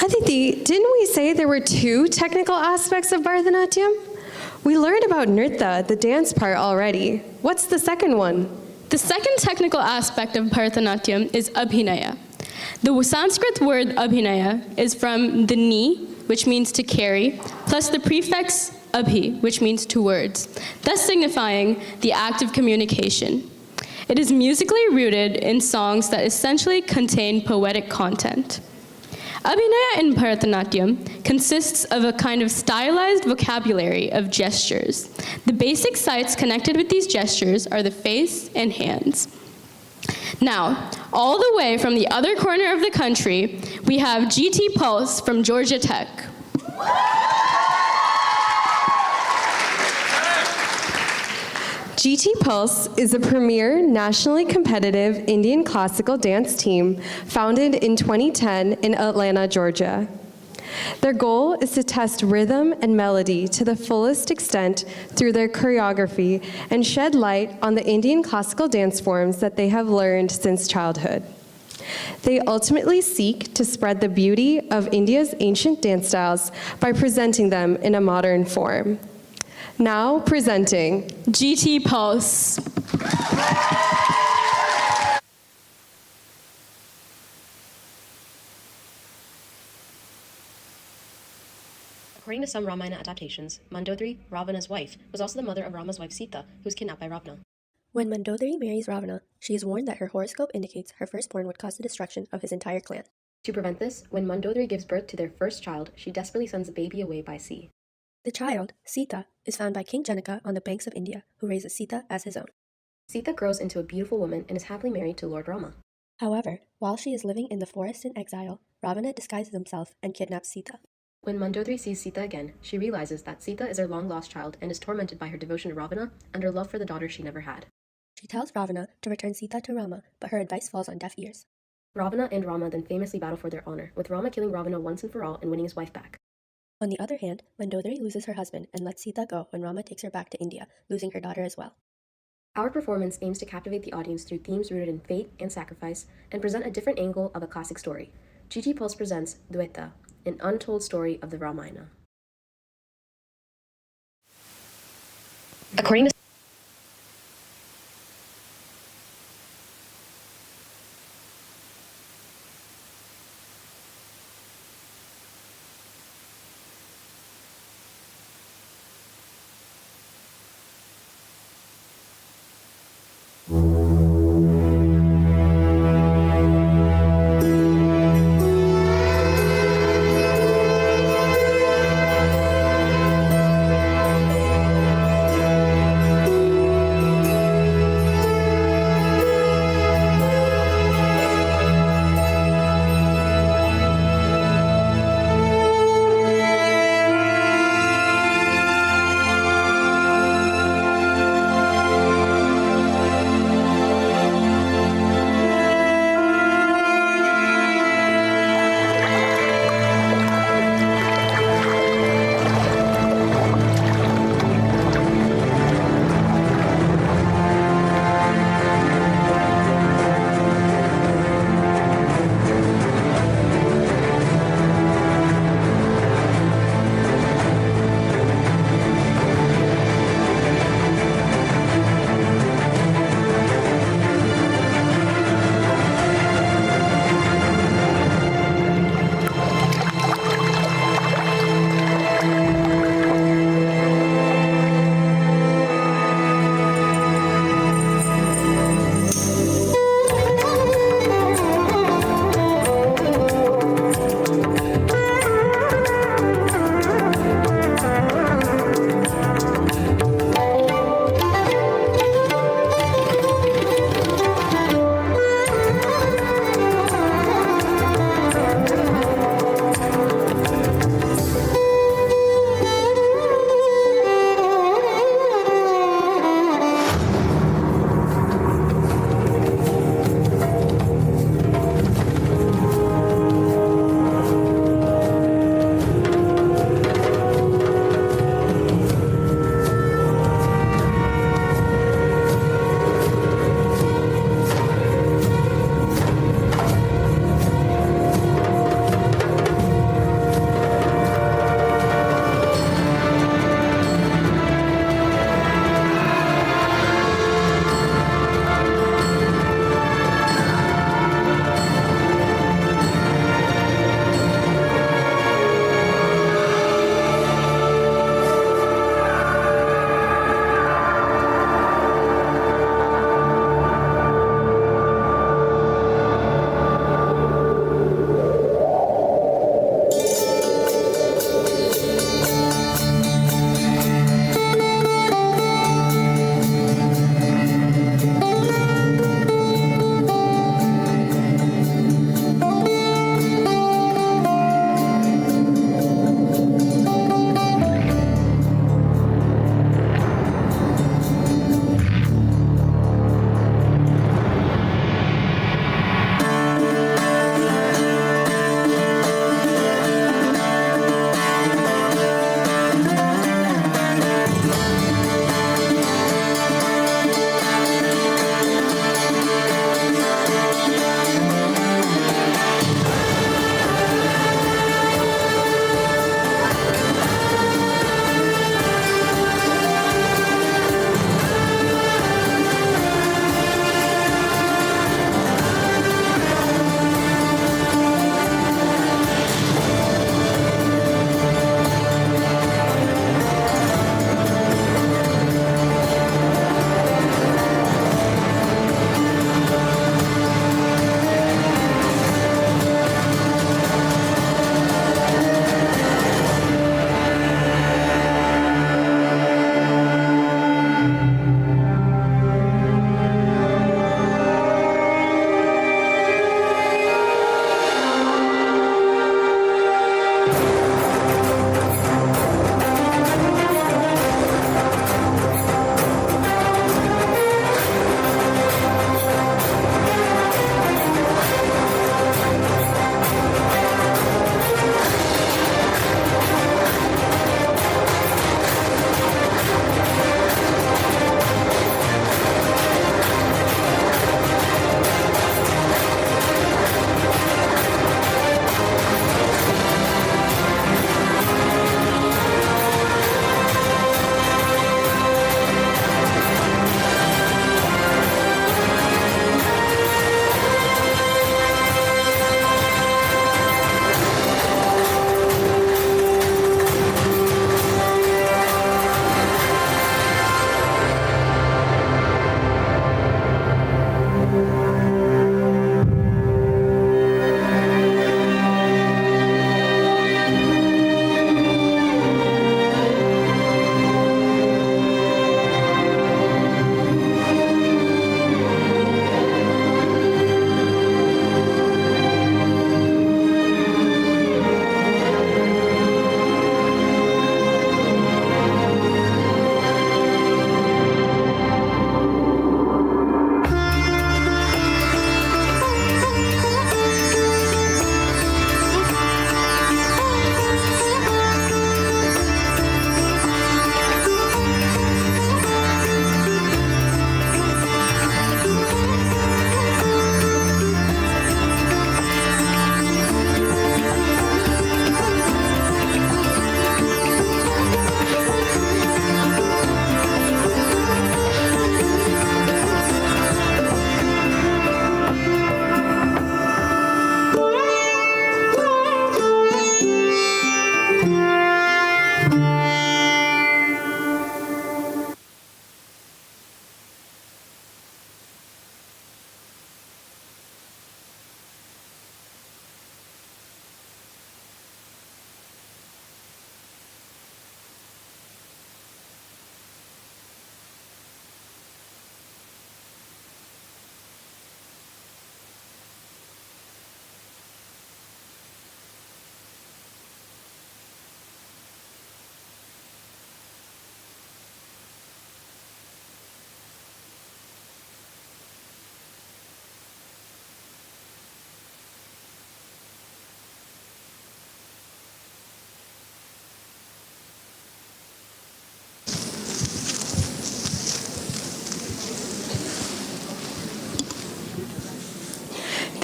Aditi, didn't we say there were 2 technical aspects of Bharatanatyam? We learned about nritta, the dance part, already. What's the second one? The second technical aspect of Bharatanatyam is abhinaya. The Sanskrit word abhinaya is from the ni, which means to carry, plus the prefix abhi, which means to words, thus signifying the act of communication. It is musically rooted in songs that essentially contain poetic content. Abhinaya in Bharatanatyam consists of a kind of stylized vocabulary of gestures. The basic sites connected with these gestures are the face and hands. Now, all the way from the other corner of the country, we have GT Pulse from Georgia Tech. GT Pulse is a premier nationally competitive Indian classical dance team founded in 2010 in Atlanta, Georgia. Their goal is to test rhythm and melody to the fullest extent through their choreography and shed light on the Indian classical dance forms that they have learned since childhood. They ultimately seek to spread the beauty of India's ancient dance styles by presenting them in a modern form. Now presenting GT Pulse. According to some Ramayana adaptations, Mandodari, Ravana's wife, was also the mother of Rama's wife Sita, who was kidnapped by Ravana. When Mandodari marries Ravana, she is warned that her horoscope indicates her firstborn would cause the destruction of his entire clan. To prevent this, when Mandodari gives birth to their first child, she desperately sends the baby away by sea. The child, Sita, is found by King Janaka on the banks of India, who raises Sita as his own. Sita grows into a beautiful woman and is happily married to Lord Rama. However, while she is living in the forest in exile, Ravana disguises himself and kidnaps Sita. When Mandodari sees Sita again, she realizes that Sita is her long-lost child and is tormented by her devotion to Ravana and her love for the daughter she never had. She tells Ravana to return Sita to Rama, but her advice falls on deaf ears. Ravana and Rama then famously battle for their honor, with Rama killing Ravana once and for all and winning his wife back. On the other hand, Mandodari loses her husband and lets Sita go when Rama takes her back to India, losing her daughter as well. Our performance aims to captivate the audience through themes rooted in fate and sacrifice and present a different angle of a classic story. GT Pulse presents Dvaita, an untold story of the Ramayana. According to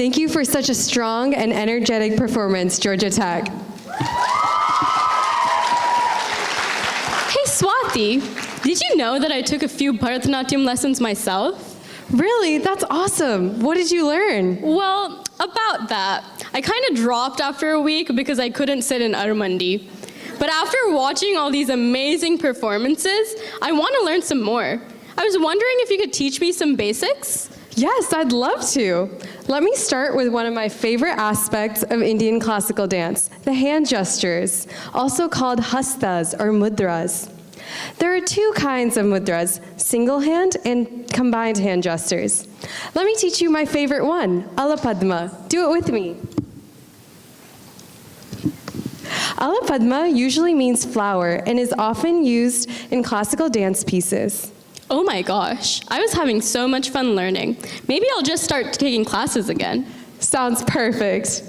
Thank you for such a strong and energetic performance, Georgia Tech. Hey Swati, did you know that I took a few Bharatanatyam lessons myself? Really? That's awesome. What did you learn? Well, about that. I kind of dropped after a week because I couldn't sit in Armandi. But after watching all these amazing performances, I want to learn some more. I was wondering if you could teach me some basics? Yes, I'd love to. Let me start with one of my favorite aspects of Indian classical dance, the hand gestures, also called hastas or mudras. There are two kinds of mudras, single hand and combined hand gestures. Let me teach you my favorite one, Alapadma. Do it with me. Alapadma usually means flower and is often used in classical dance pieces. Oh my gosh, I was having so much fun learning. Maybe I'll just start taking classes again. Sounds perfect.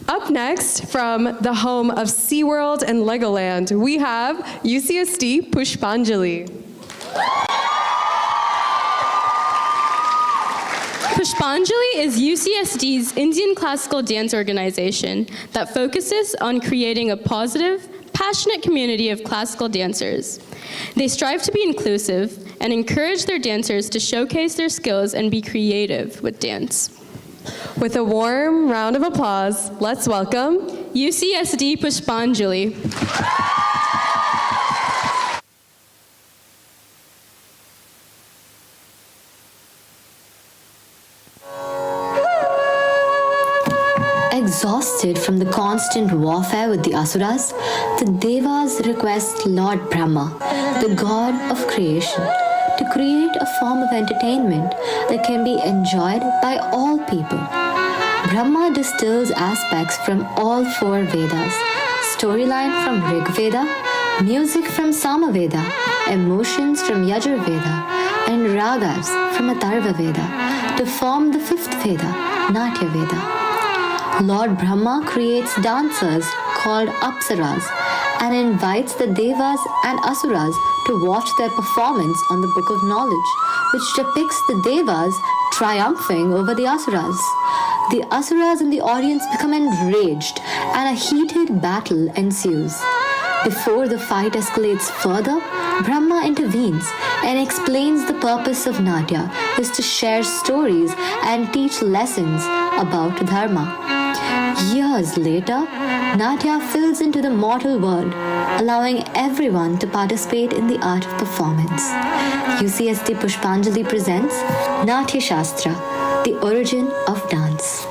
Up next, from the home of SeaWorld and Legoland, we have UCSD Pushpanjali. Pushpanjali is UCSD's Indian classical dance organization that focuses on creating a positive, passionate community of classical dancers. They strive to be inclusive and encourage their dancers to showcase their skills and be creative with dance. With a warm round of applause, let's welcome UCSD Pushpanjali. Exhausted from the constant warfare with the Asuras, the Devas request Lord Brahma, the god of creation, to create a form of entertainment that can be enjoyed by all people. Brahma distills aspects from all four Vedas, storyline from Rig Veda, music from Sama Veda, emotions from Yajur Veda, and ragas from Atharva Veda to form the fifth Veda, Natya Veda. Lord Brahma creates dancers called Apsaras and invites the Devas and Asuras to watch their performance on the Book of Knowledge, which depicts the Devas triumphing over the Asuras. The Asuras in the audience become enraged and a heated battle ensues. Before the fight escalates further, Brahma intervenes and explains the purpose of Natya is to share stories and teach lessons about Dharma. Years later, Natya fills into the mortal world, allowing everyone to participate in the art of performance. UCSD Pushpanjali presents Natya Shastra, the origin of dance.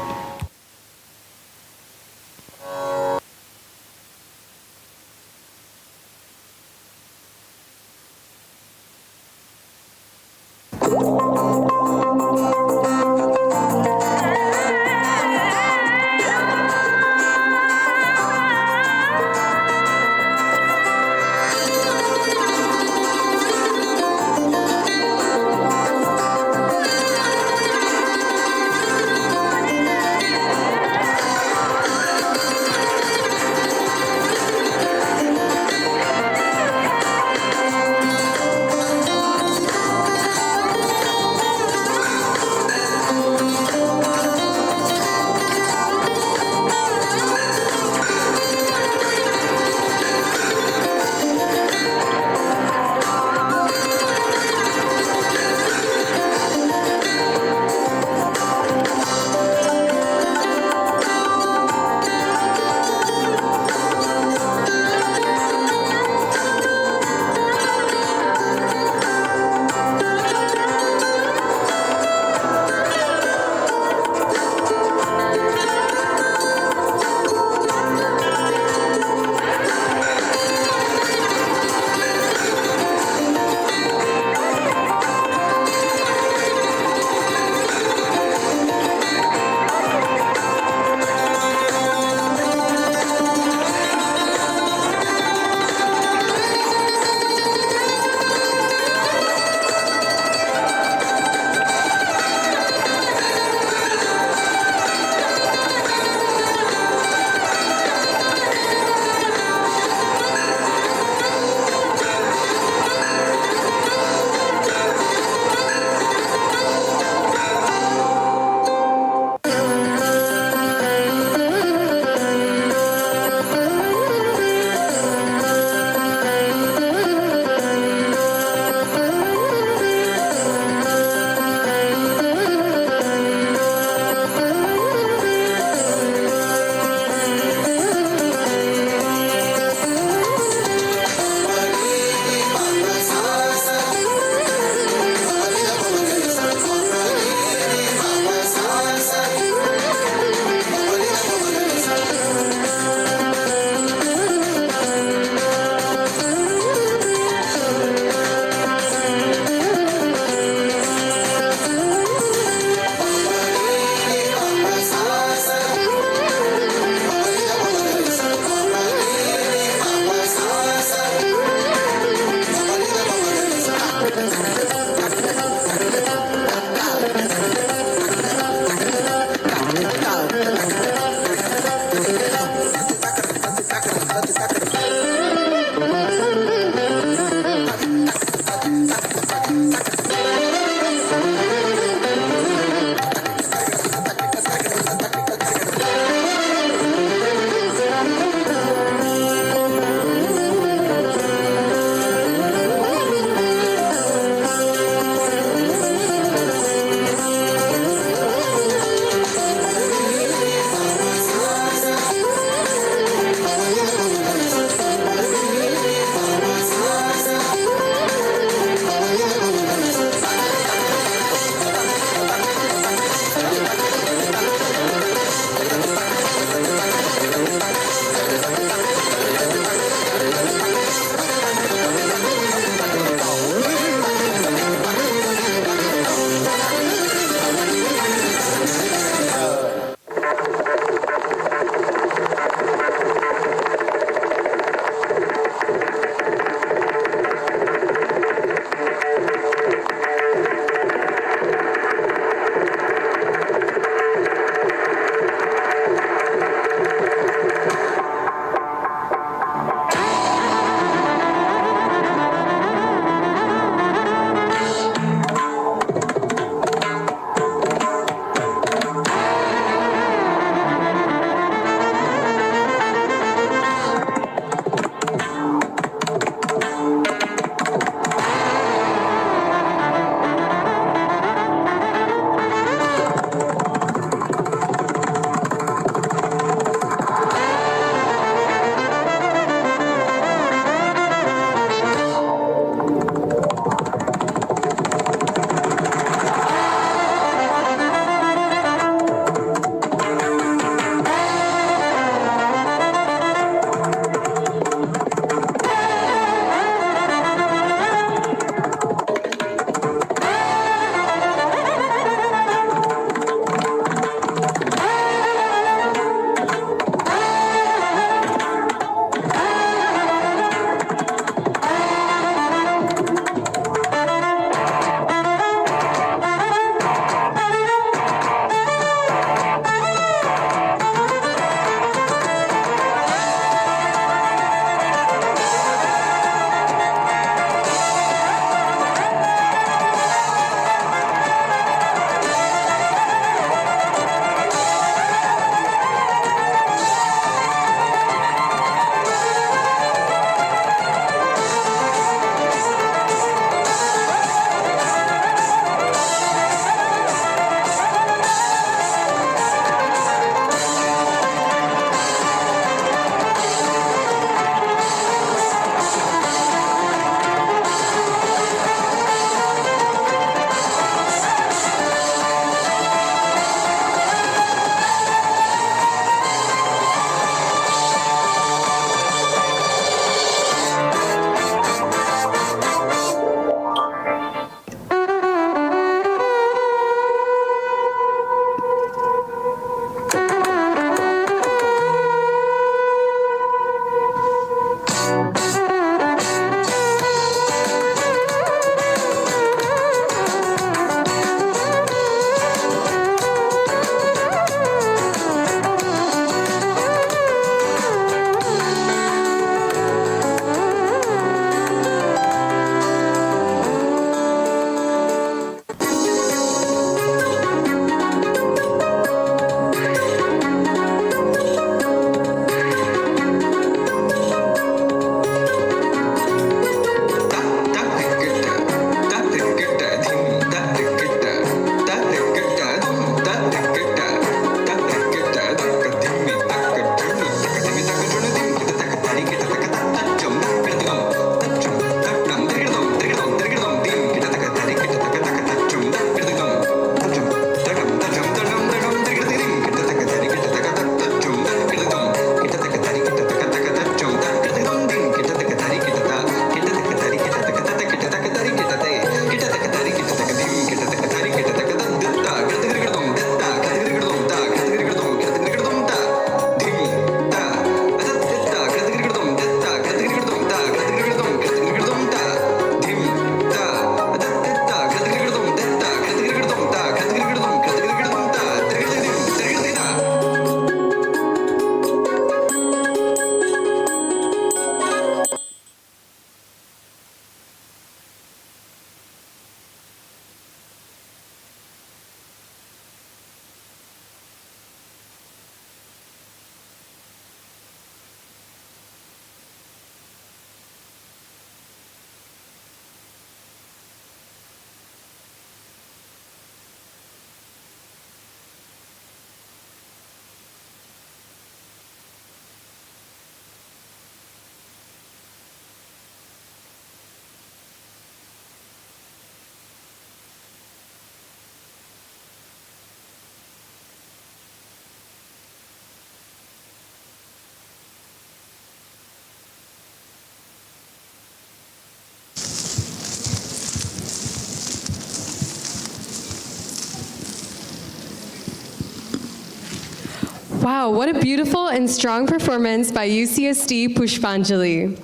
Wow, what a beautiful and strong performance by UCSD Pushpanjali.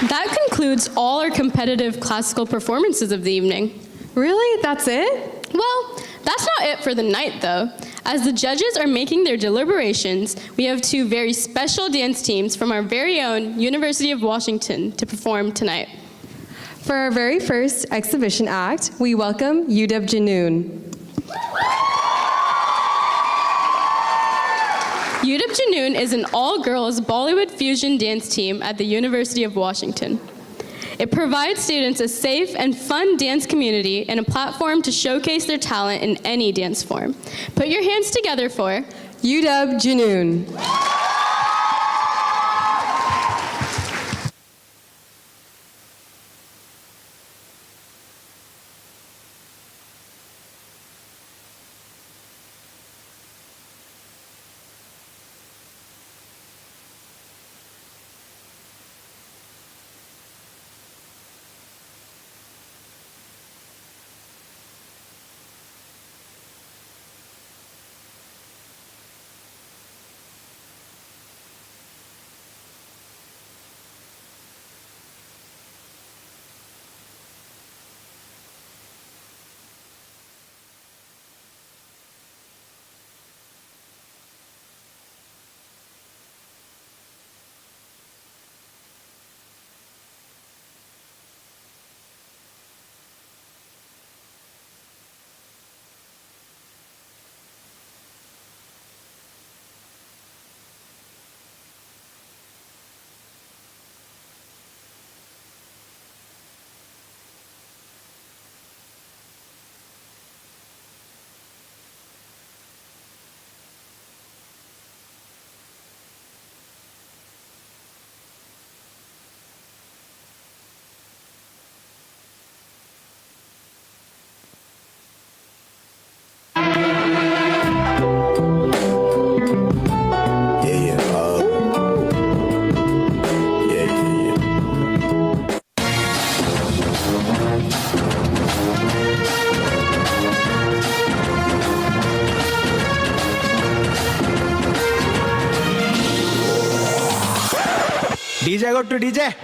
That concludes all our competitive classical performances of the evening. Really? That's it? Well, that's not it for the night, though. As the judges are making their deliberations, we have two very special dance teams from our very own University of Washington to perform tonight. For our very first exhibition act, we welcome UW Janoon. UW Janoon is an all-girls Bollywood fusion dance team at the University of Washington. It provides students a safe and fun dance community and a platform to showcase their talent in any dance form. Put your hands together for UW Janoon. DJ, go to DJ.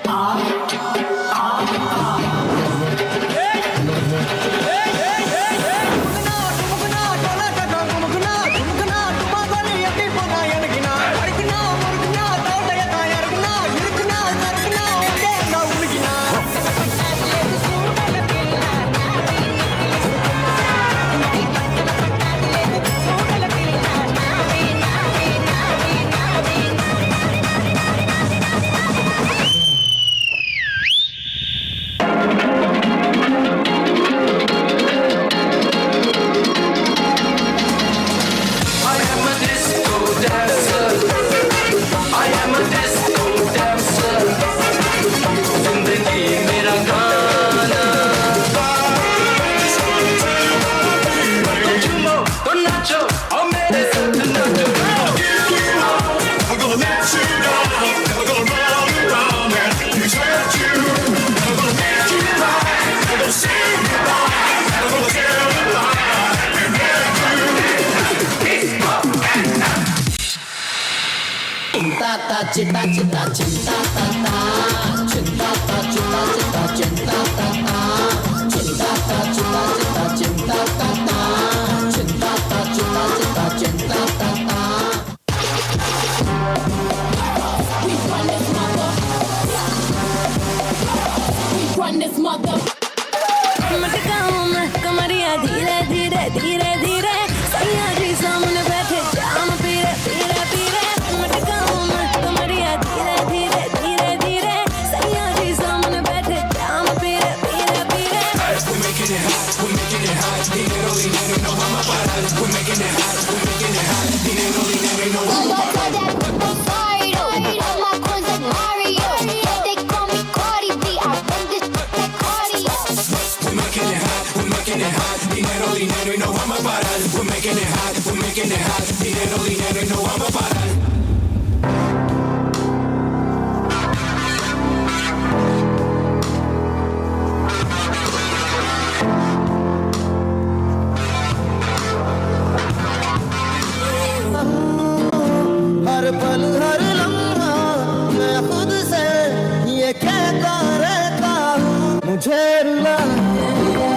मुझे रुला दिया,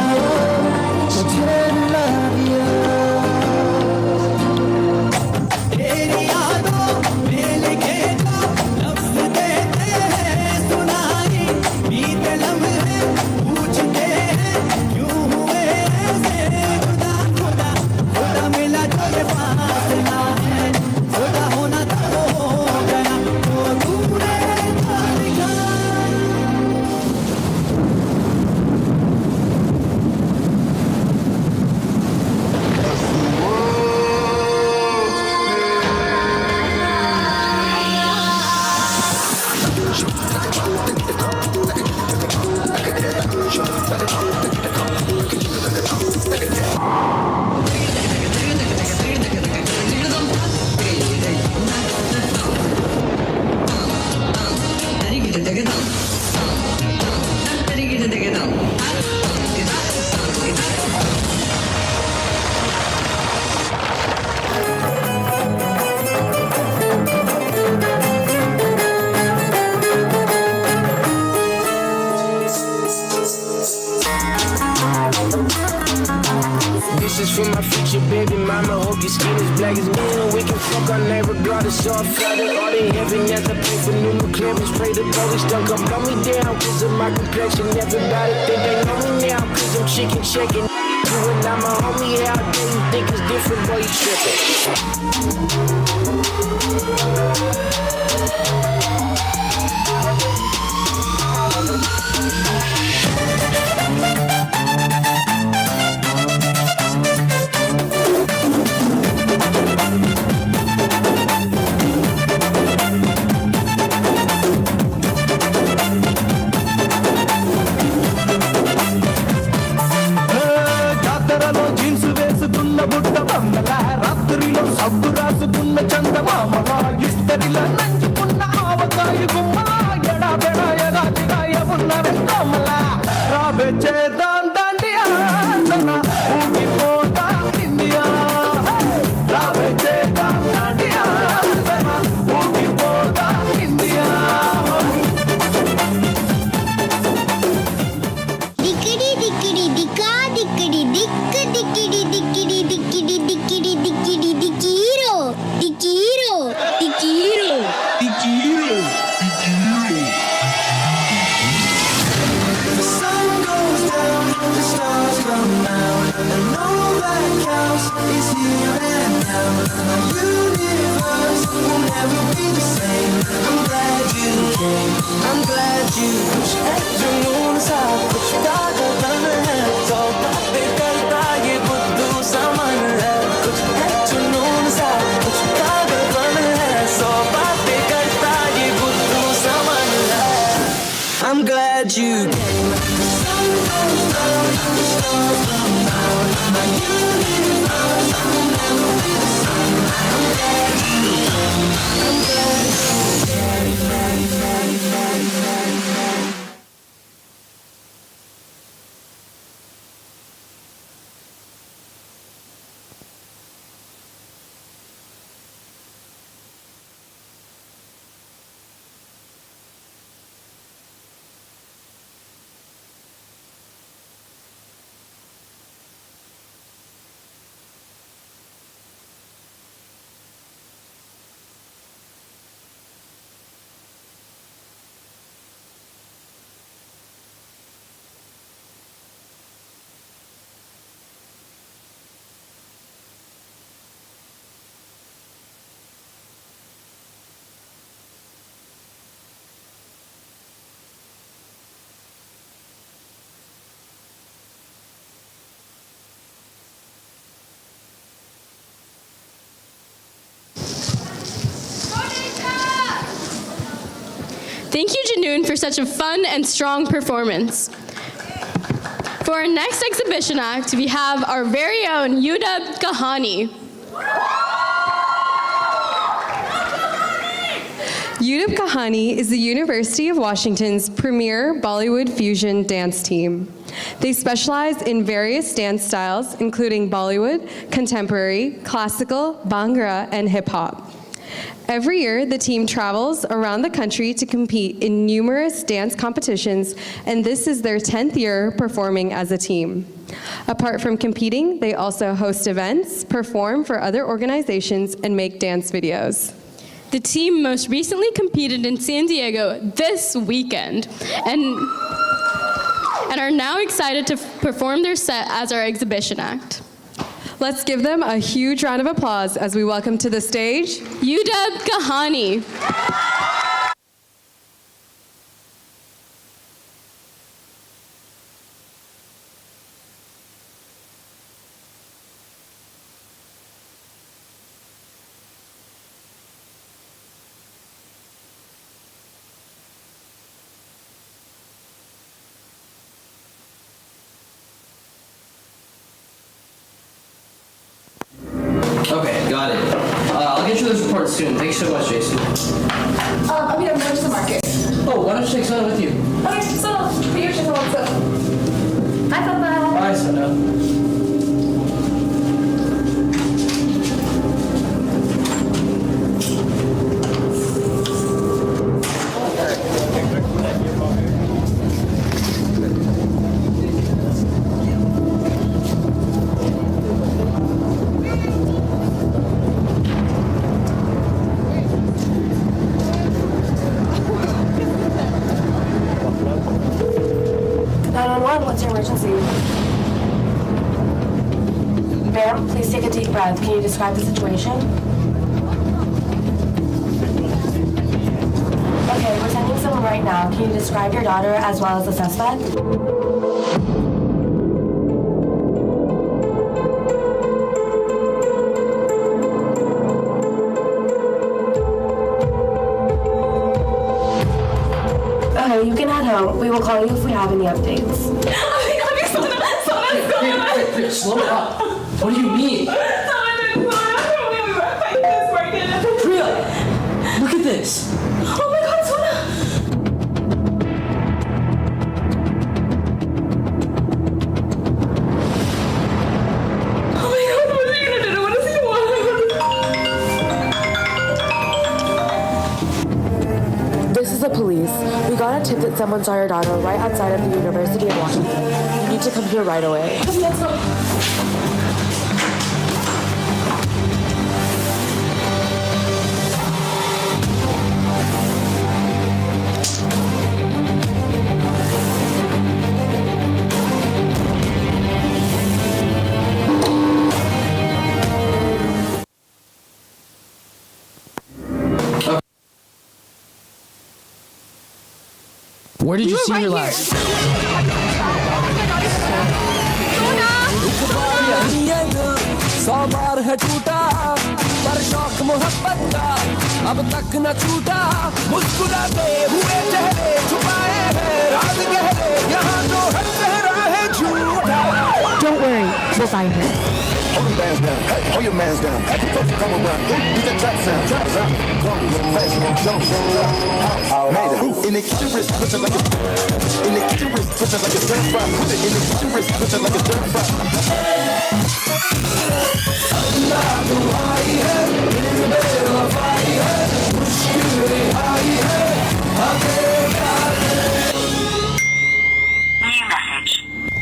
मुझे रुला दिया। तेरी यादों में लिखे जो लफ्ज़ देते हैं सुनाई, बीते लम्हे पूछते हैं क्यों हुए ऐसे जुदा। खुदा खुदा मिला जो ये फासला है, खुदा होना तो हो गया तो तूने जाने This is for my future baby mama. Hope your skin is black as me and we can fuck our name regardless. So I fly to all in heaven as I pray for new clearance. Pray the police don't come blow me down cause of my complexion. Everybody think they know me now cause I'm chicken checking. You and I'm a homie, how dare you think it's different, boy, you tripping. జాతరలో jeans వేసుకున్న బుట్ట బొమ్మల, రాత్రిలో సబ్బు రాసుకున్న చందమామల, ఇస్తరిలో నంచుకున్న ఆవకాయ గుమ్మల, ఎడా బెడా ఎగాదిగాయ ఉన్న వెంకమ్మల, రాబే చేద్దాం దండియా అన్న ఊగిపోతా ఇండియా, రాబే చేద్దాం దండియా అన్న ఊగిపోతా India. Dickity dickity dicka dickity dick dickity dickity dickity dickity dickity dickiro dickiro dickiro dickiro dickiro. The sun goes down, the stars come out, and all that counts is here and now. My universe will never be the same. I'm glad you came, I'm glad you जुनून सा कुछ कागज बन है, तो बातें करता ये बुद्धू समन है, कुछ है जुनून सा कुछ कागज बन है, सौ बातें करता ये बुद्धू समन है. I'm glad you came. The sun goes down, the stars come out. My universe will never be the same. I'm glad you came. I'm glad you came. Thank you, Janoon, for such a fun and strong performance. For our next exhibition act, we have our very own UW Kahani. UW Kahani is the University of Washington's premier Bollywood fusion dance team. They specialize in various dance styles, including Bollywood, contemporary, classical, Bhangra, and hip hop. Every year, the team travels around the country to compete in numerous dance competitions, and this is their 10th year performing as a team. Apart from competing, they also host events, perform for other organizations, and make dance videos. The team most recently competed in San Diego this weekend and are now excited to perform their set as our exhibition act. Let's give them a huge round of applause as we welcome to the stage UW Kahani. Okay, got it. I'll get you those reports soon. Thanks so much, Jason. I'm going to the market. Oh, why don't you take Sona with you? Okay, so put your shoes on. Bye, Papa. Bye, Sona. What's your emergency? Ma'am, please take a deep breath. Can you describe the situation? Okay, we're sending someone right now. Can you describe your daughter as well as the suspect? Okay, you can head home. We will call you if we have any updates. Hey, slow it up. What do you mean? Priya, look at this. Oh my God, Sona! Oh my God, what are you gonna do? What does he want? This is the police. We got a tip that someone saw your daughter right outside of the University of Washington. You need to come here right away. Let's go. Where did you see her last? पर शौक मोहब्बत का अब तक न छूटा मुस्कुराते हुए चेहरे छुपाए हैं राज गहरे यहाँ तो हर चेहरा है झूठा Don't worry, we'll find her. Hold your bands down, hey, hold your mans down. Come around, get that trap sound, trap sound. Come with the fashion, jump, made it. In the kitchen wrist, twitching like a. In the kitchen wrist, twitching like a stir fry. Put it in the kitchen wrist, twitching like a stir fry. अल्लाह दुआई है, दिल में वफाई है, मुश्किल रिहाई है, हमें प्यार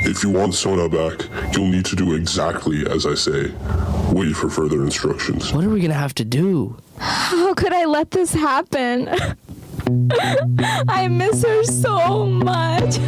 If you want Sona back, you'll need to do exactly as I say. Wait for further instructions. What are we gonna have to do? How could I let this happen? I miss her so much.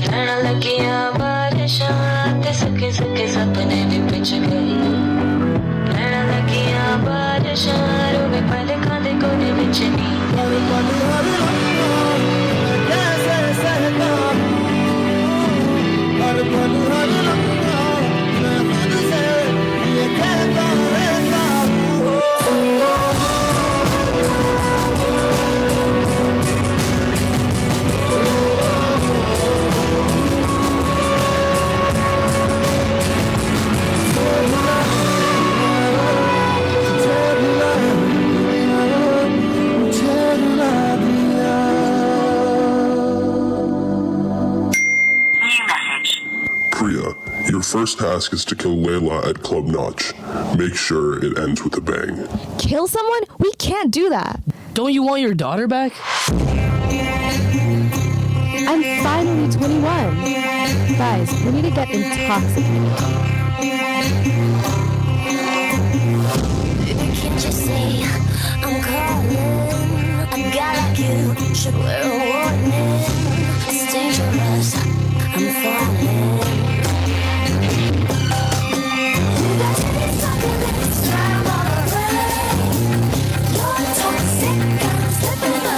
first task is to kill Layla at Club Notch. Make sure it ends with a bang. Kill someone? We can't do that. Don't you want your daughter back? I'm finally 21. Guys, we need to get intoxicated. Can't you see I'm calling? A guy like you should wear a warning. It's dangerous, I'm falling. You got to be fucking this time on a break. You're toxic, I'm slipping up.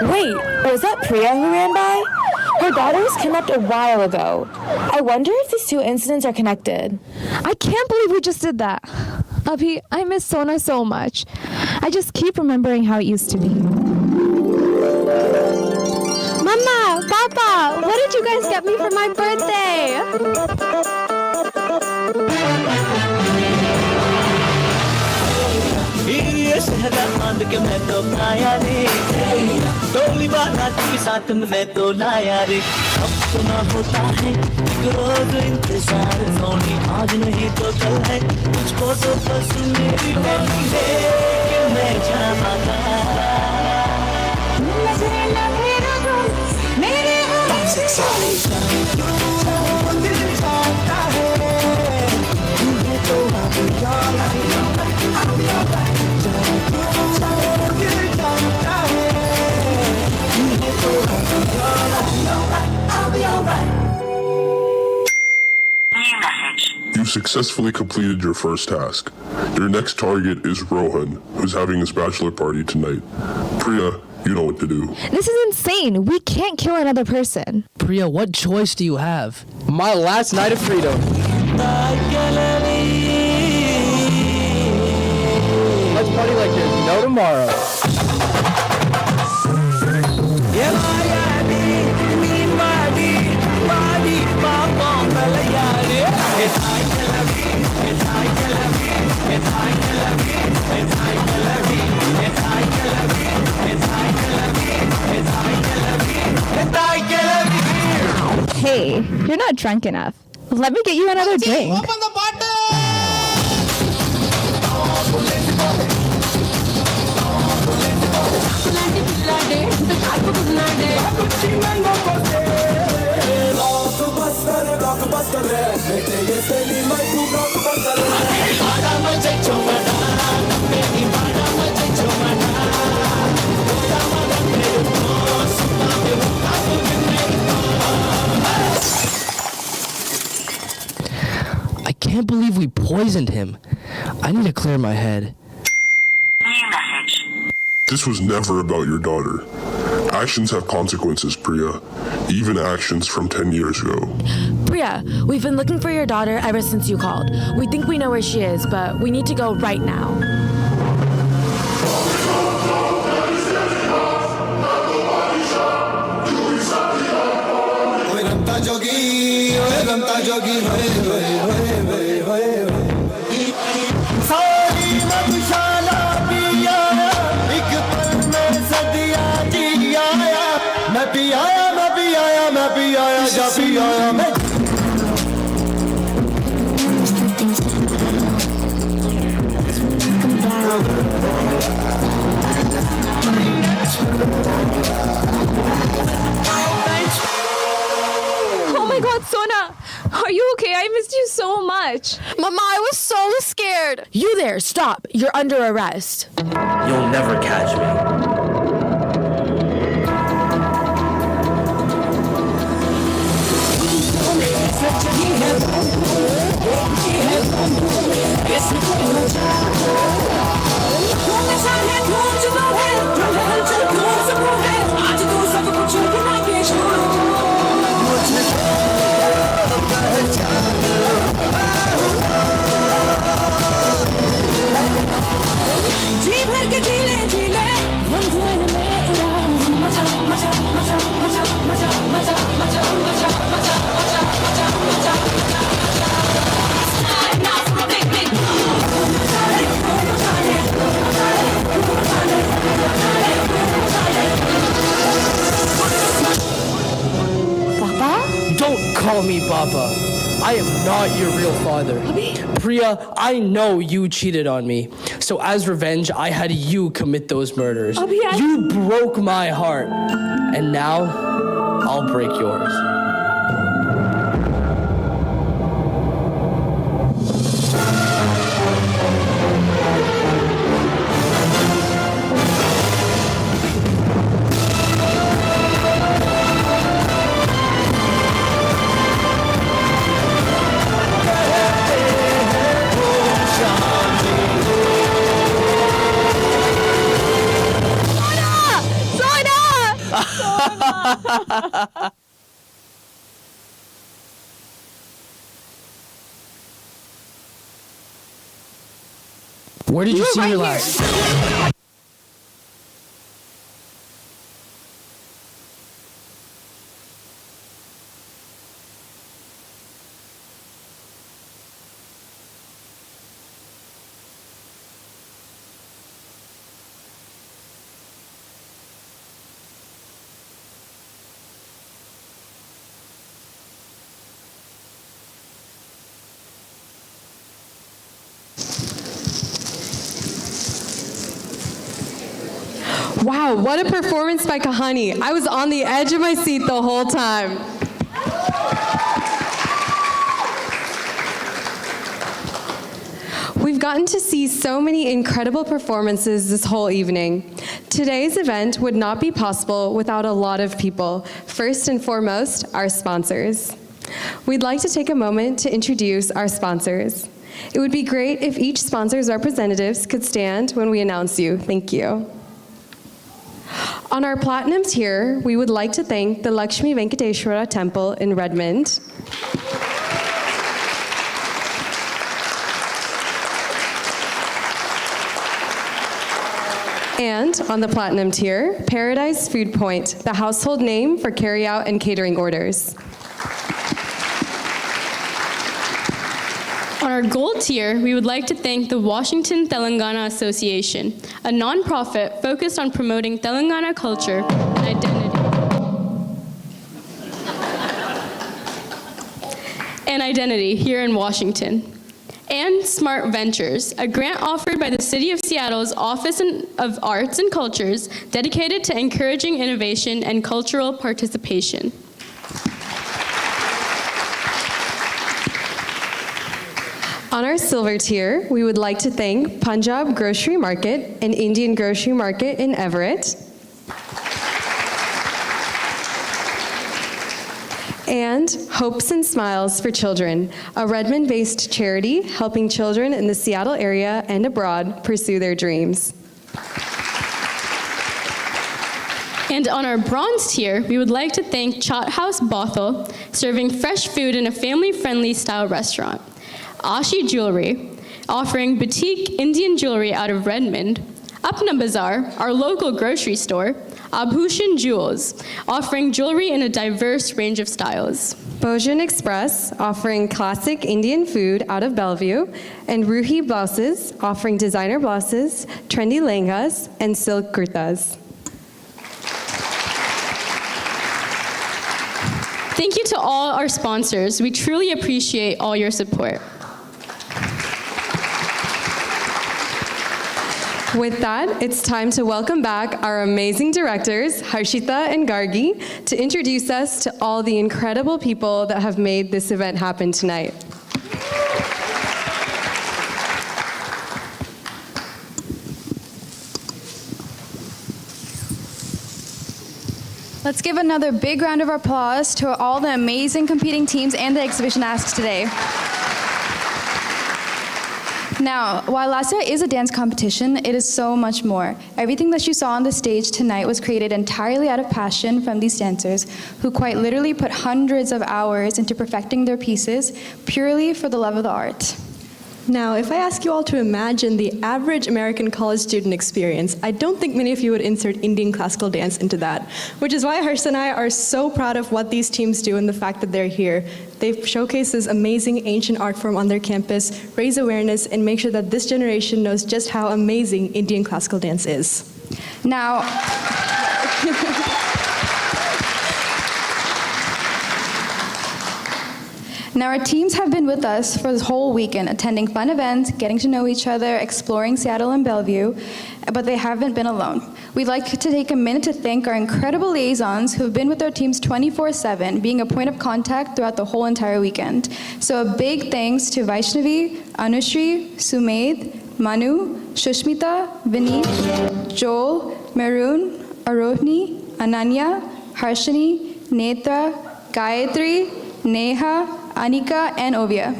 Wait, was that Priya who ran by? Her daughter was kidnapped a while ago. I wonder if these two incidents are connected. I can't believe we just did that. Abhi, I miss Sona so much. I just keep remembering how it used to be. Mama, Papa, what did you guys get me for my birthday? बांध के मैं तो आया रे टोली बारात के साथ मैं तो लाया रे अब तो ना होता है एक रोज इंतजार सोनी आज नहीं तो कल है मुझको तो बस मेरी बेटी है कि मैं जाना मेरे दिल चाहता है मुझे तो You successfully completed your first task. Your next target is Rohan, who's having his bachelor party tonight. Priya, you know what to do. This is insane. We can't kill another person. Priya, what choice do you have? My last night of freedom. Let's party like there's no tomorrow. Hey, you're not drunk enough. Let me get you another drink. Open the bottle! I can't believe we poisoned him. I need to clear my head. This was never about your daughter. Actions have consequences, Priya. Even actions from 10 years ago. Priya, we've been looking for your daughter ever since you called. We think we know where she is, but we need to go right now. Oh my god, Sona! Are you okay? I missed you so much. Mama, I was so scared. You there, stop. You're under arrest. You'll never catch me. Don't call me Papa. I am not your real father. Priya, I know you cheated on me. So as revenge, I had you commit those murders. You broke my heart. And now, I'll break yours. Where did you see her last? Wow, what a performance by Kahani. I was on the edge of my seat the whole time. We've gotten to see so many incredible performances this whole evening. Today's event would not be possible without a lot of people. First and foremost, our sponsors. We'd like to take a moment to introduce our sponsors. It would be great if each sponsor's representatives could stand when we announce you. Thank you. On our platinum tier, we would like to thank the Lakshmi Venkateshwara Temple in Redmond. And on the platinum tier, Paradise Food Point, the household name for carry-out and catering orders. On our gold tier, we would like to thank the Washington Telangana Association, a nonprofit focused on promoting Telangana culture and identity here in Washington. And Smart Ventures, a grant offered by the City of Seattle's Office of Arts and Cultures dedicated to encouraging innovation and cultural participation. On our silver tier, we would like to thank Punjab Grocery Market and Indian Grocery Market in Everett. And Hopes and Smiles for Children, a Redmond-based charity helping children in the Seattle area and abroad pursue their dreams. And on our bronze tier, we would like to thank Chot House Bothell, serving fresh food in a family-friendly style restaurant. Ashi Jewelry, offering boutique Indian jewelry out of Redmond. Apna Bazaar, our local grocery store. Abhushan Jewels, offering jewelry in a diverse range of styles. Bojan Express, offering classic Indian food out of Bellevue. And Ruhi Blouses, offering designer blouses, trendy lehengas, and silk kurtas. Thank you to all our sponsors. We truly appreciate all your support. With that, it's time to welcome back our amazing directors, Harshita and Gargi, to introduce us to all the incredible people that have made this event happen tonight. Let's give another big round of applause to all the amazing competing teams and the exhibition asks today. Now, while Laasya is a dance competition, it is so much more. Everything that you saw on the stage tonight was created entirely out of passion from these dancers, who quite literally put hundreds of hours into perfecting their pieces purely for the love of the art. Now, if I ask you all to imagine the average American college student experience, I don't think many of you would insert Indian classical dance into that, which is why Harsh and I are so proud of what these teams do and the fact that they're here. They showcase this amazing ancient art form on their campus, raise awareness, and make sure that this generation knows just how amazing Indian classical dance is. Now, Now, our teams have been with us for this whole weekend, attending fun events, getting to know each other, exploring Seattle and Bellevue, but they haven't been alone. We'd like to take a minute to thank our incredible liaisons who have been with our teams 24/7, being a point of contact throughout the whole entire weekend. So a big thanks to Vaishnavi, Anushri, Sumed, Manu, Shushmita, Vineet, Joel, Maroon, Arohni, Ananya, Harshini, Netra, Gayatri, Neha, Anika, and Ovia.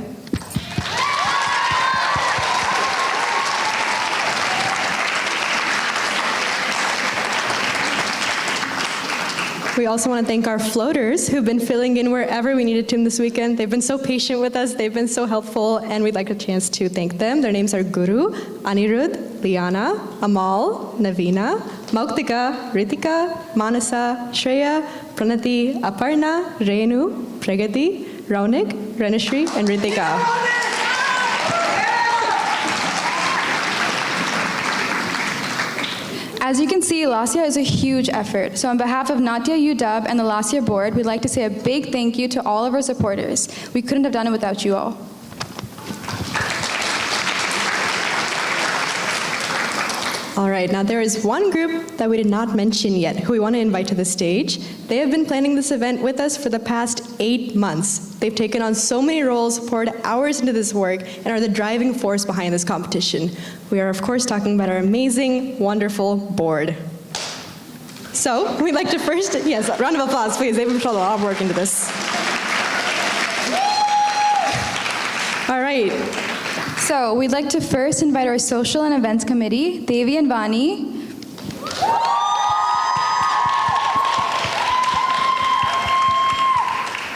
We also want to thank our floaters who've been filling in wherever we needed to this weekend. They've been so patient with us, they've been so helpful, and we'd like a chance to thank them. Their names are Guru, Anirudh, Liana, Amal, Navina, Mauktika, Ritika, Manasa, Shreya, Pranati, Aparna, Renu, Pragati, Raunik, Renashri, and Ritika. As you can see, Laasya is a huge effort. So on behalf of Natya UW and the Laasya board, we'd like to say a big thank you to all of our supporters. We couldn't have done it without you all. All right, now there is one group that we did not mention yet who we want to invite to the stage. They have been planning this event with us for the past 8 months. They've taken on so many roles, poured hours into this work, and are the driving force behind this competition. We are, of course, talking about our amazing, wonderful board. So, we'd like to first, yes, round of applause, please. They've put a lot of work into this. All right. So we'd like to first invite our social and events committee, Devi and Vani.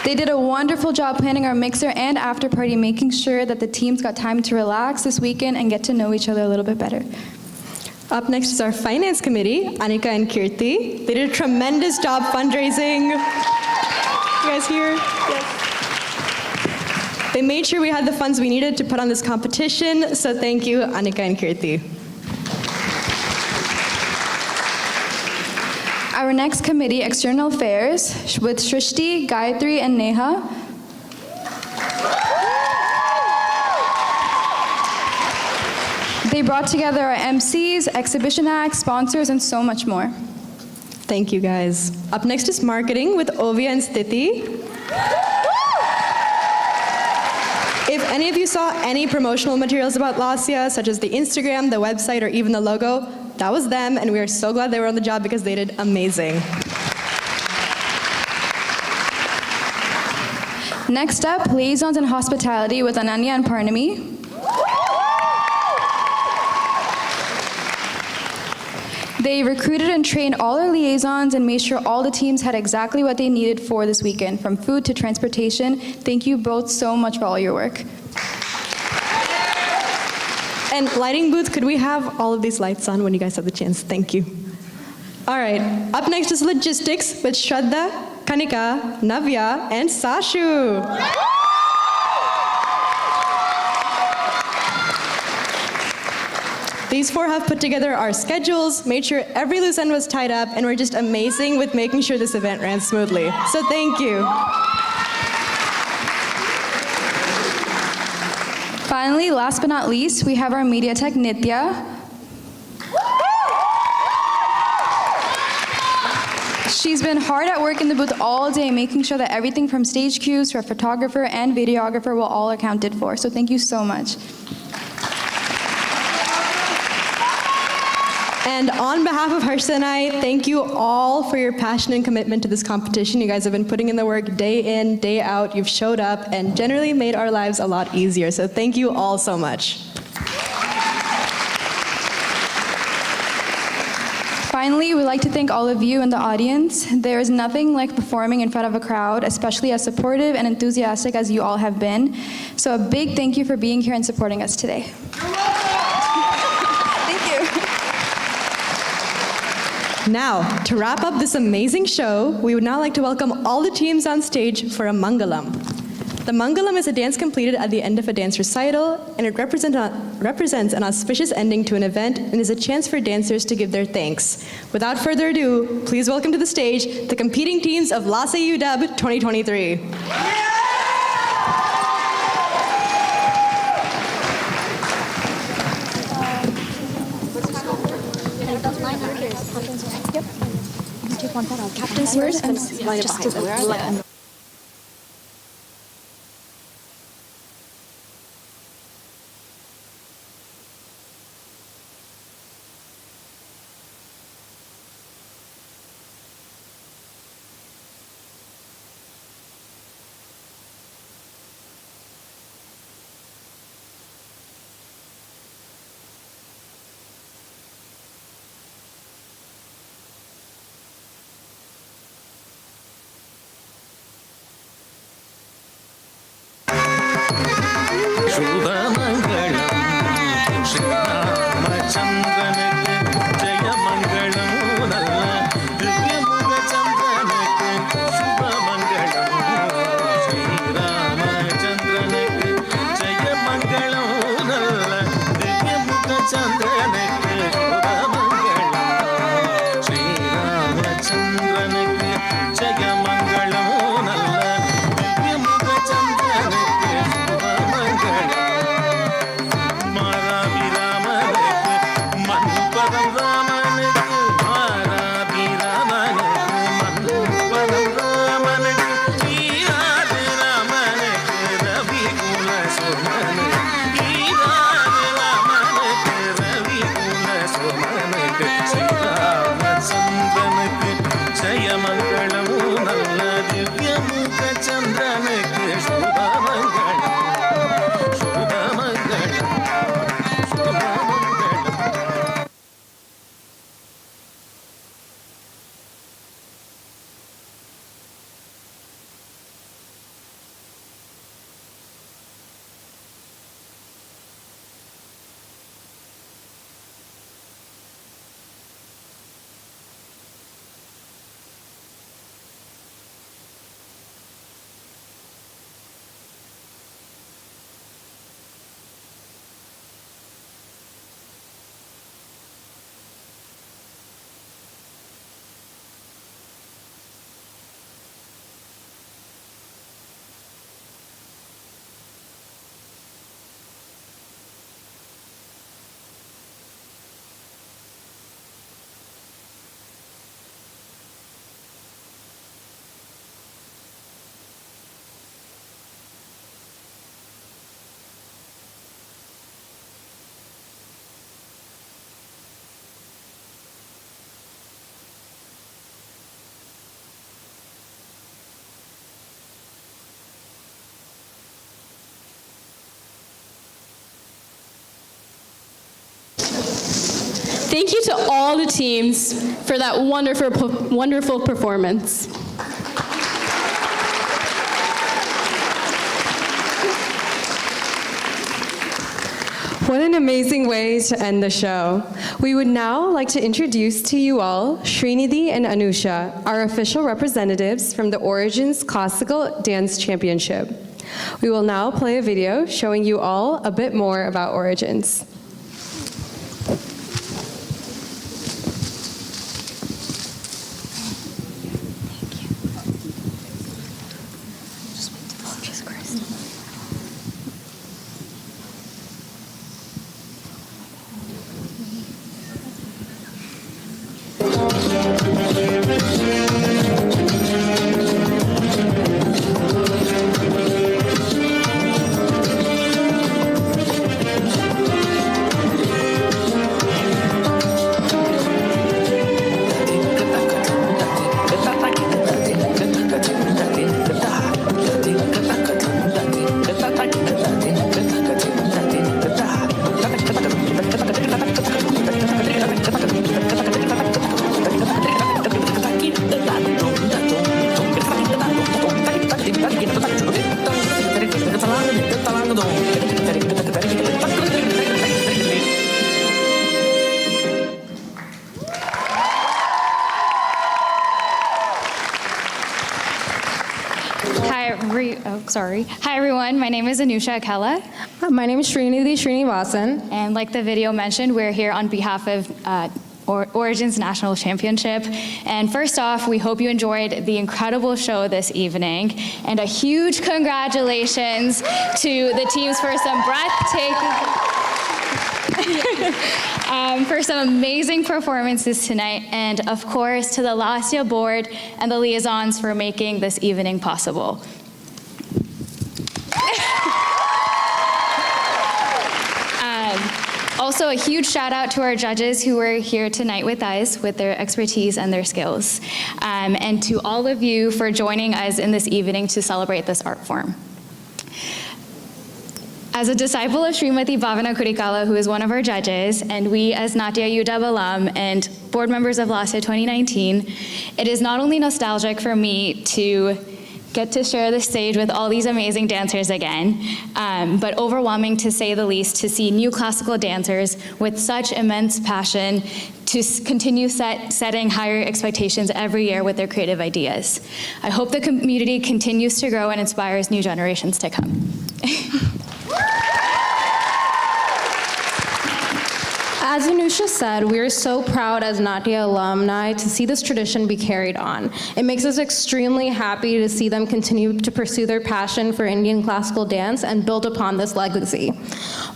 They did a wonderful job planning our mixer and after party, making sure that the teams got time to relax this weekend and get to know each other a little bit better. Up next is our finance committee, Anika and Kirti. They did a tremendous job fundraising. You guys here? Yes. They made sure we had the funds we needed to put on this competition, so thank you, Anika and Kirti. Our next committee, External Affairs, with Shrishti, Gayatri, and Neha. They brought together our MCs, exhibition acts, sponsors, and so much more. Thank you, guys. Up next is marketing with Ovia and Sthiti. If any of you saw any promotional materials about Laasya, such as the Instagram, the website, or even the logo, that was them, and we are so glad they were on the job because they did amazing. Next up, liaisons and hospitality with Ananya and Parnami. They recruited and trained all our liaisons and made sure all the teams had exactly what they needed for this weekend, from food to transportation. Thank you both so much for all your work. And lighting booth, could we have all of these lights on when you guys have the chance? Thank you. All right, up next is logistics with Shraddha, Kanika, Navya, and Sashu. These four have put together our schedules, made sure every loose end was tied up, and were just amazing with making sure this event ran smoothly. So thank you. Finally, last but not least, we have our media tech, Nitya. She's been hard at work in the booth all day, making sure that everything from stage cues to our photographer and videographer were all accounted for. So thank you so much. And on behalf of Harsha and I, thank you all for your passion and commitment to this competition. You guys have been putting in the work day in, day out. You've showed up and generally made our lives a lot easier. So thank you all so much. Finally, we'd like to thank all of you in the audience. There is nothing like performing in front of a crowd, especially as supportive and enthusiastic as you all have been. So a big thank you for being here and supporting us today. Now, to wrap up this amazing show, we would now like to welcome all the teams on stage for a Mangalam. The Mangalam is a dance completed at the end of a dance recital, and it represents an auspicious ending to an event and is a chance for dancers to give their thanks. Without further ado, please welcome to the stage the competing teams of Laasya UW 2023. Yep. You take one photo. Captain's yours and line it behind. Thank you to all the teams for that wonderful performance. What an amazing way to end the show. We would now like to introduce to you all Srinidhi and Anusha, our official representatives from the Origins Classical Dance Championship. We will now play a video showing you all a bit more about Origins. Hi everyone, my name is Anusha Akella. My name is Srinidhi Srinivasan. And like the video mentioned, we're here on behalf of Origins National Championship. And first off, we hope you enjoyed the incredible show this evening. And a huge congratulations to the teams for some breathtaking... for some amazing performances tonight, and of course to the Laasya board and the liaisons for making this evening possible. Also, a huge shout out to our judges who were here tonight with us with their expertise and their skills, and to all of you for joining us in this evening to celebrate this art form. As a disciple of Srimati Bhavana Kurikala, who is one of our judges, and we as Natya UW alum and board members of Laasya 2019, it is not only nostalgic for me to get to share the stage with all these amazing dancers again, but overwhelming to say the least to see new classical dancers with such immense passion to continue setting higher expectations every year with their creative ideas. I hope the community continues to grow and inspires new generations to come. As Anusha said, we are so proud as Natya alumni to see this tradition be carried on. It makes us extremely happy to see them continue to pursue their passion for Indian classical dance and build upon this legacy.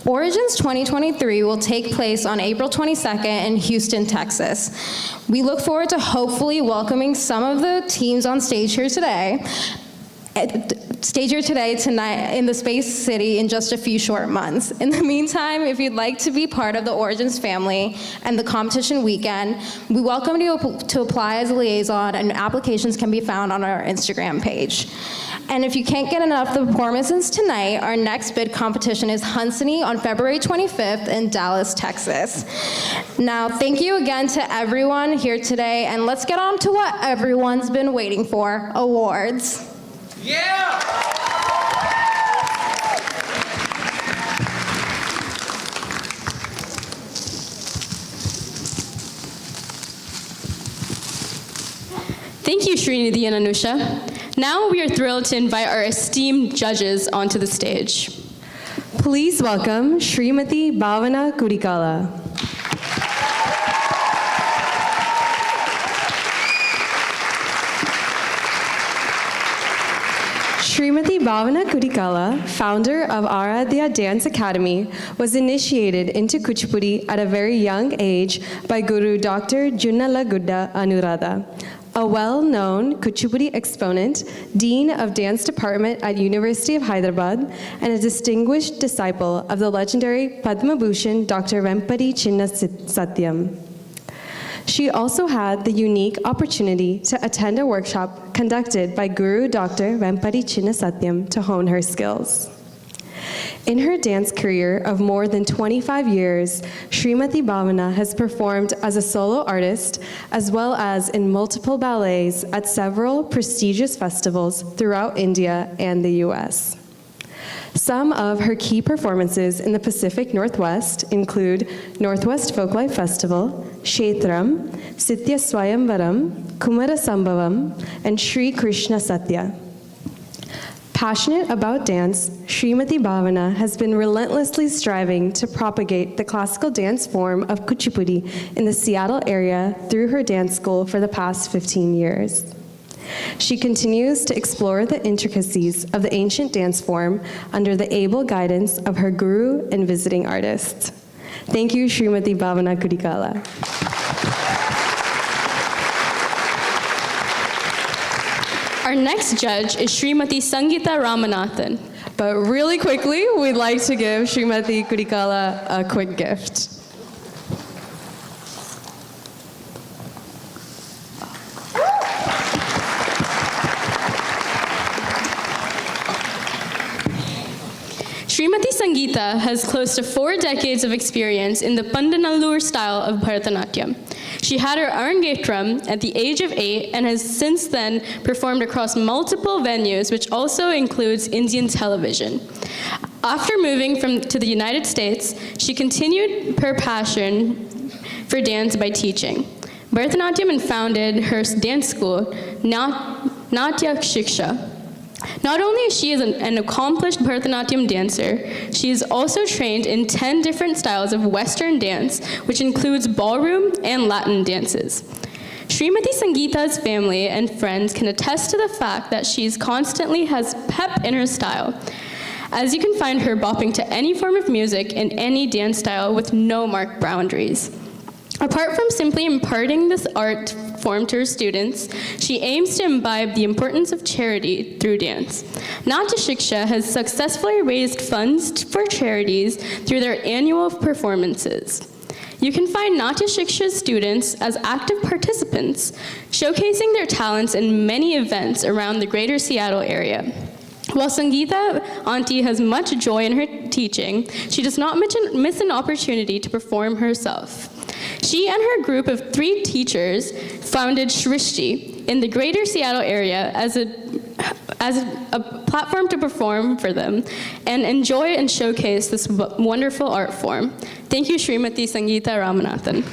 Origins 2023 will take place on April 22nd in Houston, Texas. We look forward to hopefully welcoming some of the teams on stage here today tonight in the Space City in just a few short months. In the meantime, if you'd like to be part of the Origins family and the competition weekend, we welcome you to apply as a liaison, and applications can be found on our Instagram page. And if you can't get enough of the performances tonight, our next bid competition is Hunsini on February 25th in Dallas, Texas. Now, thank you again to everyone here today, and let's get on to what everyone's been waiting for, awards. Yeah! Thank you, Srinidhi and Anusha. Now we are thrilled to invite our esteemed judges onto the stage. Please welcome Srimati Bhavana Kurikala. Srimati Bhavana Kurikala, founder of Aradhya Dance Academy, was initiated into Kuchipudi at a very young age by Guru Dr. Junnalagudda Anuradha, a well-known Kuchipudi exponent, Dean of Dance Department at University of Hyderabad, and a distinguished disciple of the legendary Padma Bhushan Dr. Vempati Chinna Satyam. She also had the unique opportunity to attend a workshop conducted by Guru Dr. Vempati Chinna Satyam to hone her skills. In her dance career of more than 25 years, Srimati Bhavana has performed as a solo artist as well as in multiple ballets at several prestigious festivals throughout India and the US. Some of her key performances in the Pacific Northwest include Northwest Folklife Festival, Kshetram, Sitya Swayamvaram, Kumara Sambhavam, and Sri Krishna Satya. Passionate about dance, Srimati Bhavana has been relentlessly striving to propagate the classical dance form of Kuchipudi in the Seattle area through her dance school for the past 15 years. She continues to explore the intricacies of the ancient dance form under the able guidance of her guru and visiting artists. Thank you, Srimati Bhavana Kurikala. Our next judge is Srimati Sangeeta Ramanathan. But really quickly, we'd like to give Srimati Kurikala a quick gift. Srimati Sangeeta has close to 4 decades of experience in the Pandanallur style of Bharatanatyam. She had her Arangetram at the age of 8 and has since then performed across multiple venues, which also includes Indian television. After moving to the United States, she continued her passion for dance by teaching Bharatanatyam and founded her dance school, Natya Shiksha. Not only is she an accomplished Bharatanatyam dancer, she is also trained in 10 different styles of Western dance, which includes ballroom and Latin dances. Srimati Sangeeta's family and friends can attest to the fact that she constantly has pep in her style. as you can find her bopping to any form of music in any dance style with no marked boundaries. Apart from simply imparting this art form to her students, she aims to imbibe the importance of charity through dance. Natya Shiksha has successfully raised funds for charities through their annual performances. You can find Natya Shiksha's students as active participants, showcasing their talents in many events around the greater Seattle area. While Sangeeta Auntie has much joy in her teaching, she does not miss an opportunity to perform herself. She and her group of 3 teachers founded Shrishti in the greater Seattle area as a platform to perform for them and enjoy and showcase this wonderful art form. Thank you, Srimati Sangeeta Ramanathan.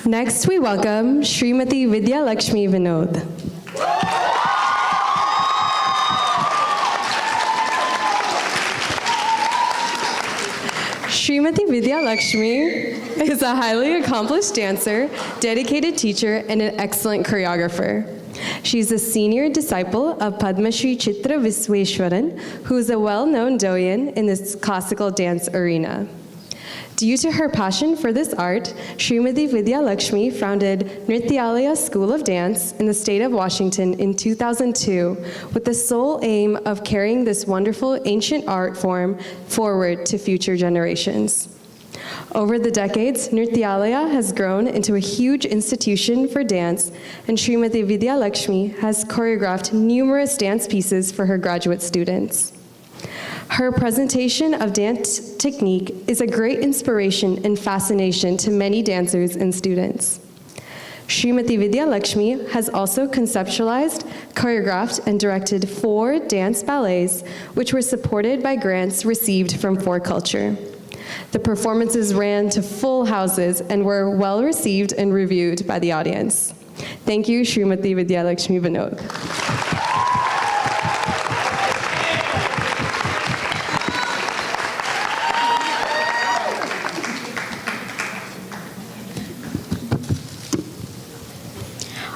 Next, we welcome Srimati Vidya Lakshmi Vinod. Srimati Vidya Lakshmi is a highly accomplished dancer, dedicated teacher, and an excellent choreographer. She's a senior disciple of Padma Shri Chitra Visweswaran, who is a well-known doyen in this classical dance arena. Due to her passion for this art, Srimati Vidya Lakshmi founded Nrityalaya School of Dance in the state of Washington in 2002 with the sole aim of carrying this wonderful ancient art form forward to future generations. Over the decades, Nrityalaya has grown into a huge institution for dance, and Srimati Vidya Lakshmi has choreographed numerous dance pieces for her graduate students. Her presentation of dance technique is a great inspiration and fascination to many dancers and students. Srimati Vidya Lakshmi has also conceptualized, choreographed, and directed 4 dance ballets, which were supported by grants received from 4Culture. The performances ran to full houses and were well received and reviewed by the audience. Thank you, Srimati Vidya Lakshmi Vinod.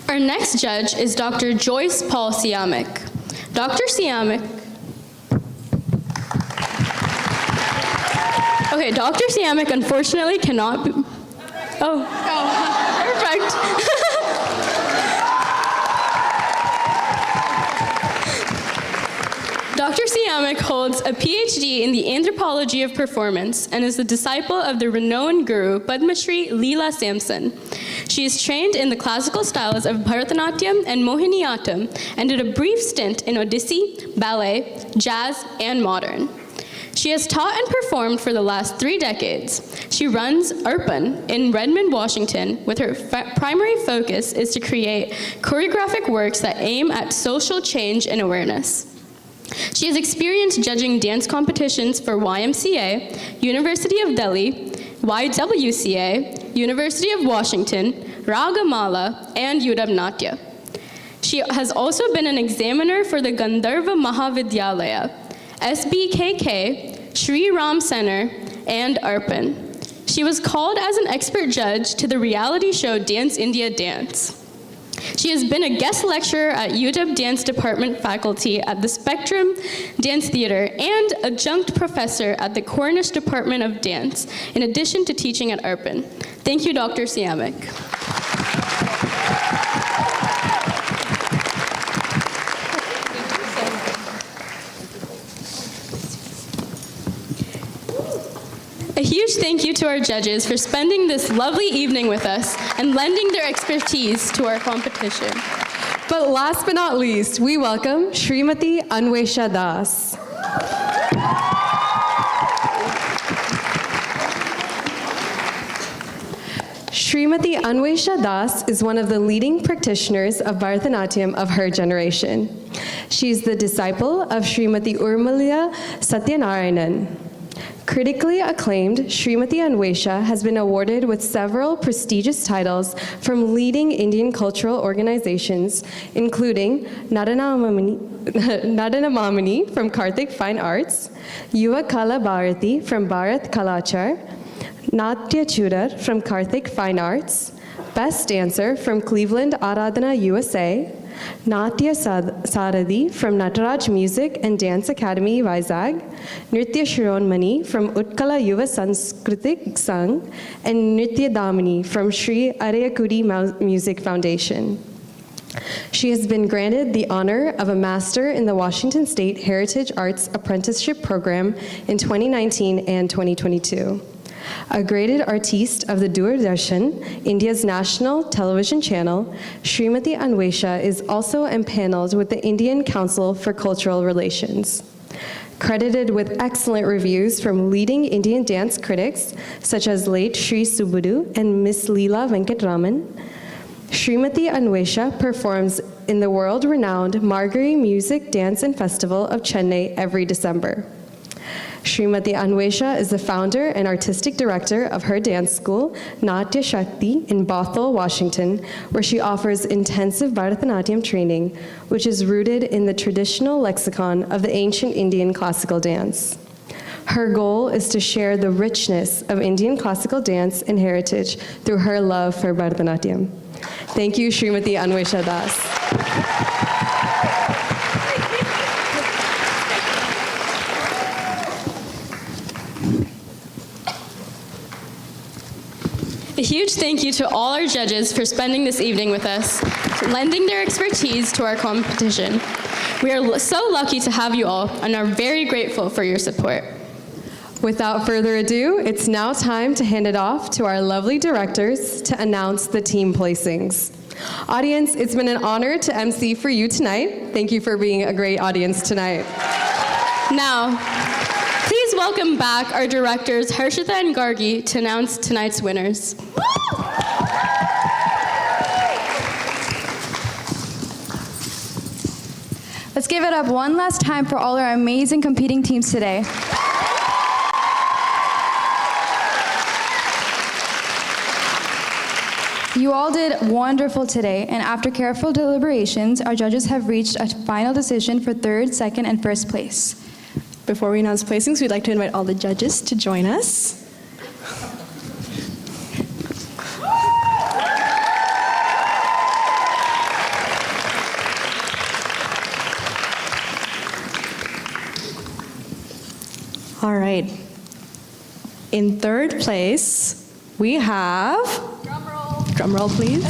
Our next judge is Dr. Joyce Paul Siamek. Dr. Siamek. Okay, Dr. Siamek unfortunately cannot be. Perfect. Dr. Siamek holds a PhD in the anthropology of performance and is the disciple of the renowned guru Padma Shri Leela Samson. She is trained in the classical styles of Bharatanatyam and Mohiniyattam and did a brief stint in Odissi, ballet, jazz, and modern. She has taught and performed for the last 3 decades. She runs Arpan in Redmond, Washington, with her primary focus is to create choreographic works that aim at social change and awareness. She has experience judging dance competitions for YMCA, University of Delhi, YWCA, University of Washington, Ragamala, and UW Natya. She has also been an examiner for the Gandharva Mahavidyalaya, SBKK, Sri Ram Center, and Arpan. She was called as an expert judge to the reality show Dance India Dance. She has been a guest lecturer at UW Dance Department faculty at the Spectrum Dance Theater and adjunct professor at the Cornish Department of Dance, in addition to teaching at Arpan. Thank you, Dr. Siamek. A huge thank you to our judges for spending this lovely evening with us and lending their expertise to our competition. But last but not least, we welcome Srimati Anwesha Das. Srimati Anwesha Das is one of the leading practitioners of Bharatanatyam of her generation. She is the disciple of Srimati Urmila Satyanarayanan. Critically acclaimed, Srimati Anwesha has been awarded with several prestigious titles from leading Indian cultural organizations, including Nadanamamani from Karthik Fine Arts, Yuva Kala Bharati from Bharat Kalachar, Natya Chudar from Karthik Fine Arts, Best Dancer from Cleveland Aradhana USA, Natya Saradi from Nataraj Music and Dance Academy, Vizag, Nritya Shironmani from Utkala Yuva Sanskritik Sangh, and Nritya Damani from Sri Arayakudi Music Foundation. She has been granted the honor of a Master in the Washington State Heritage Arts Apprenticeship Program in 2019 and 2022. A graded artiste of the Doordarshan, India's national television channel, Srimati Anwesha is also empaneled with the Indian Council for Cultural Relations. Credited with excellent reviews from leading Indian dance critics such as late Sri Subudu and Miss Leela Venkatraman, Srimati Anwesha performs in the world-renowned Margari Music Dance and Festival of Chennai every December. Srimati Anwesha is the founder and artistic director of her dance school, Natya Shakti, in Bothell, Washington, where she offers intensive Bharatanatyam training, which is rooted in the traditional lexicon of the ancient Indian classical dance. Her goal is to share the richness of Indian classical dance and heritage through her love for Bharatanatyam. Thank you, Srimati Anwesha Das. A huge thank you to all our judges for spending this evening with us, lending their expertise to our competition. We are so lucky to have you all and are very grateful for your support. Without further ado, it's now time to hand it off to our lovely directors to announce the team placings. Audience, it's been an honor to MC for you tonight. Thank you for being a great audience tonight. Now, please welcome back our directors, Harshita and Gargi, to announce tonight's winners. Let's give it up one last time for all our amazing competing teams today. You all did wonderful today, and after careful deliberations, our judges have reached a final decision for third, second, and first place. Before we announce placings, we'd like to invite all the judges to join us. All right. In third place, we have, drum roll please,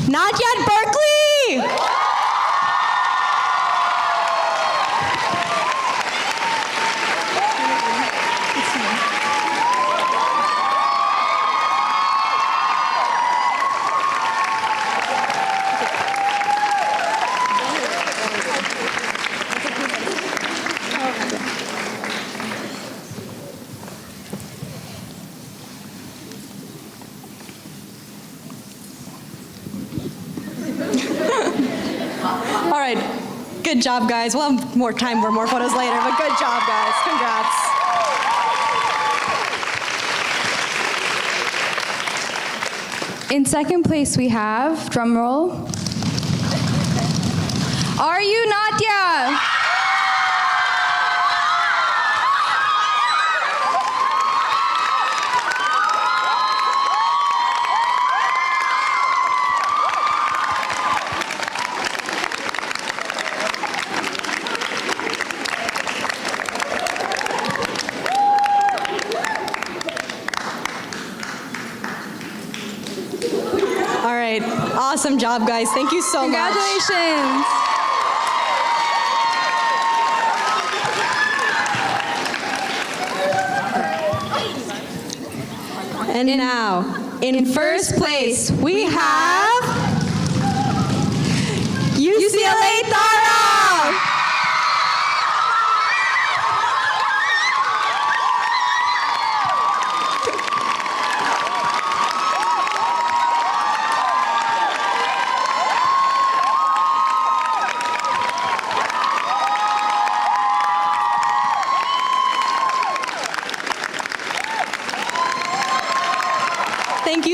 Not Yet Berkeley! All right, good job, guys. We'll have more time for more photos later, but good job, guys. Congrats. In second place, we have, drum roll, Are You Natya? All right, awesome job, guys. Thank you so much. Congratulations. And now, in first place, we have UCLA Tara!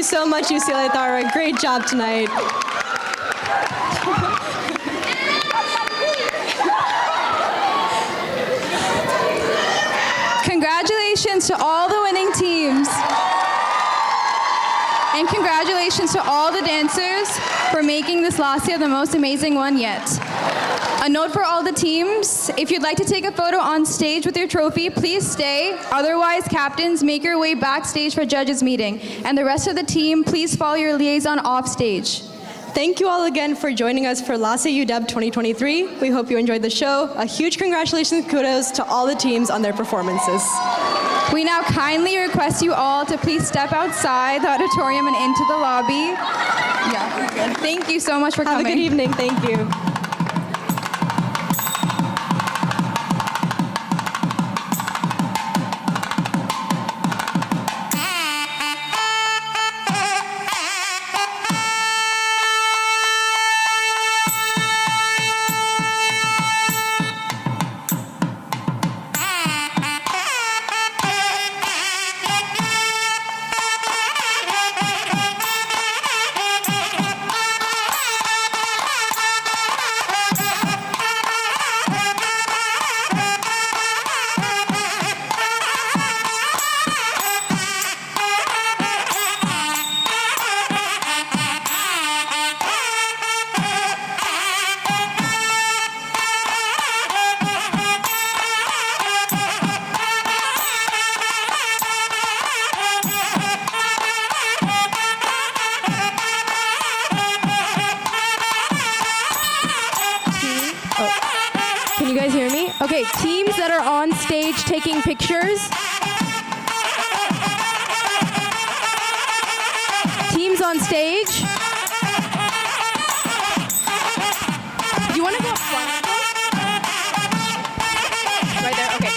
so much, UCLA Thara. Great job tonight. Congratulations to all the winning teams. And congratulations to all the dancers for making this Laasya the most amazing one yet. A note for all the teams, if you'd like to take a photo on stage with your trophy, please stay. Otherwise, captains, make your way backstage for judges meeting. And the rest of the team, please follow your liaison off stage. Thank you all again for joining us for Laasya UW 2023. We hope you enjoyed the show. A huge congratulations and kudos to all the teams on their performances. We now kindly request you all to please step outside the auditorium and into the lobby. Yeah, good. Thank you so much for coming. Have a good evening. Thank you. Can you guys hear me? Okay, teams that are on stage taking pictures. Teams on stage. Do you want to go up front? Right there, okay.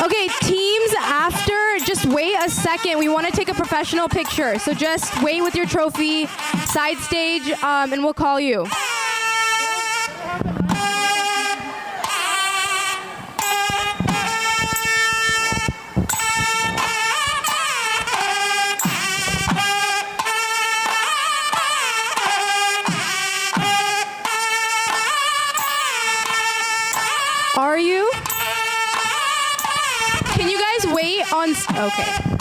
Okay, teams after, just wait a second. We want to take a professional picture. So just wait with your trophy, side stage, and we'll call you. Are you? Can you guys wait on? Okay.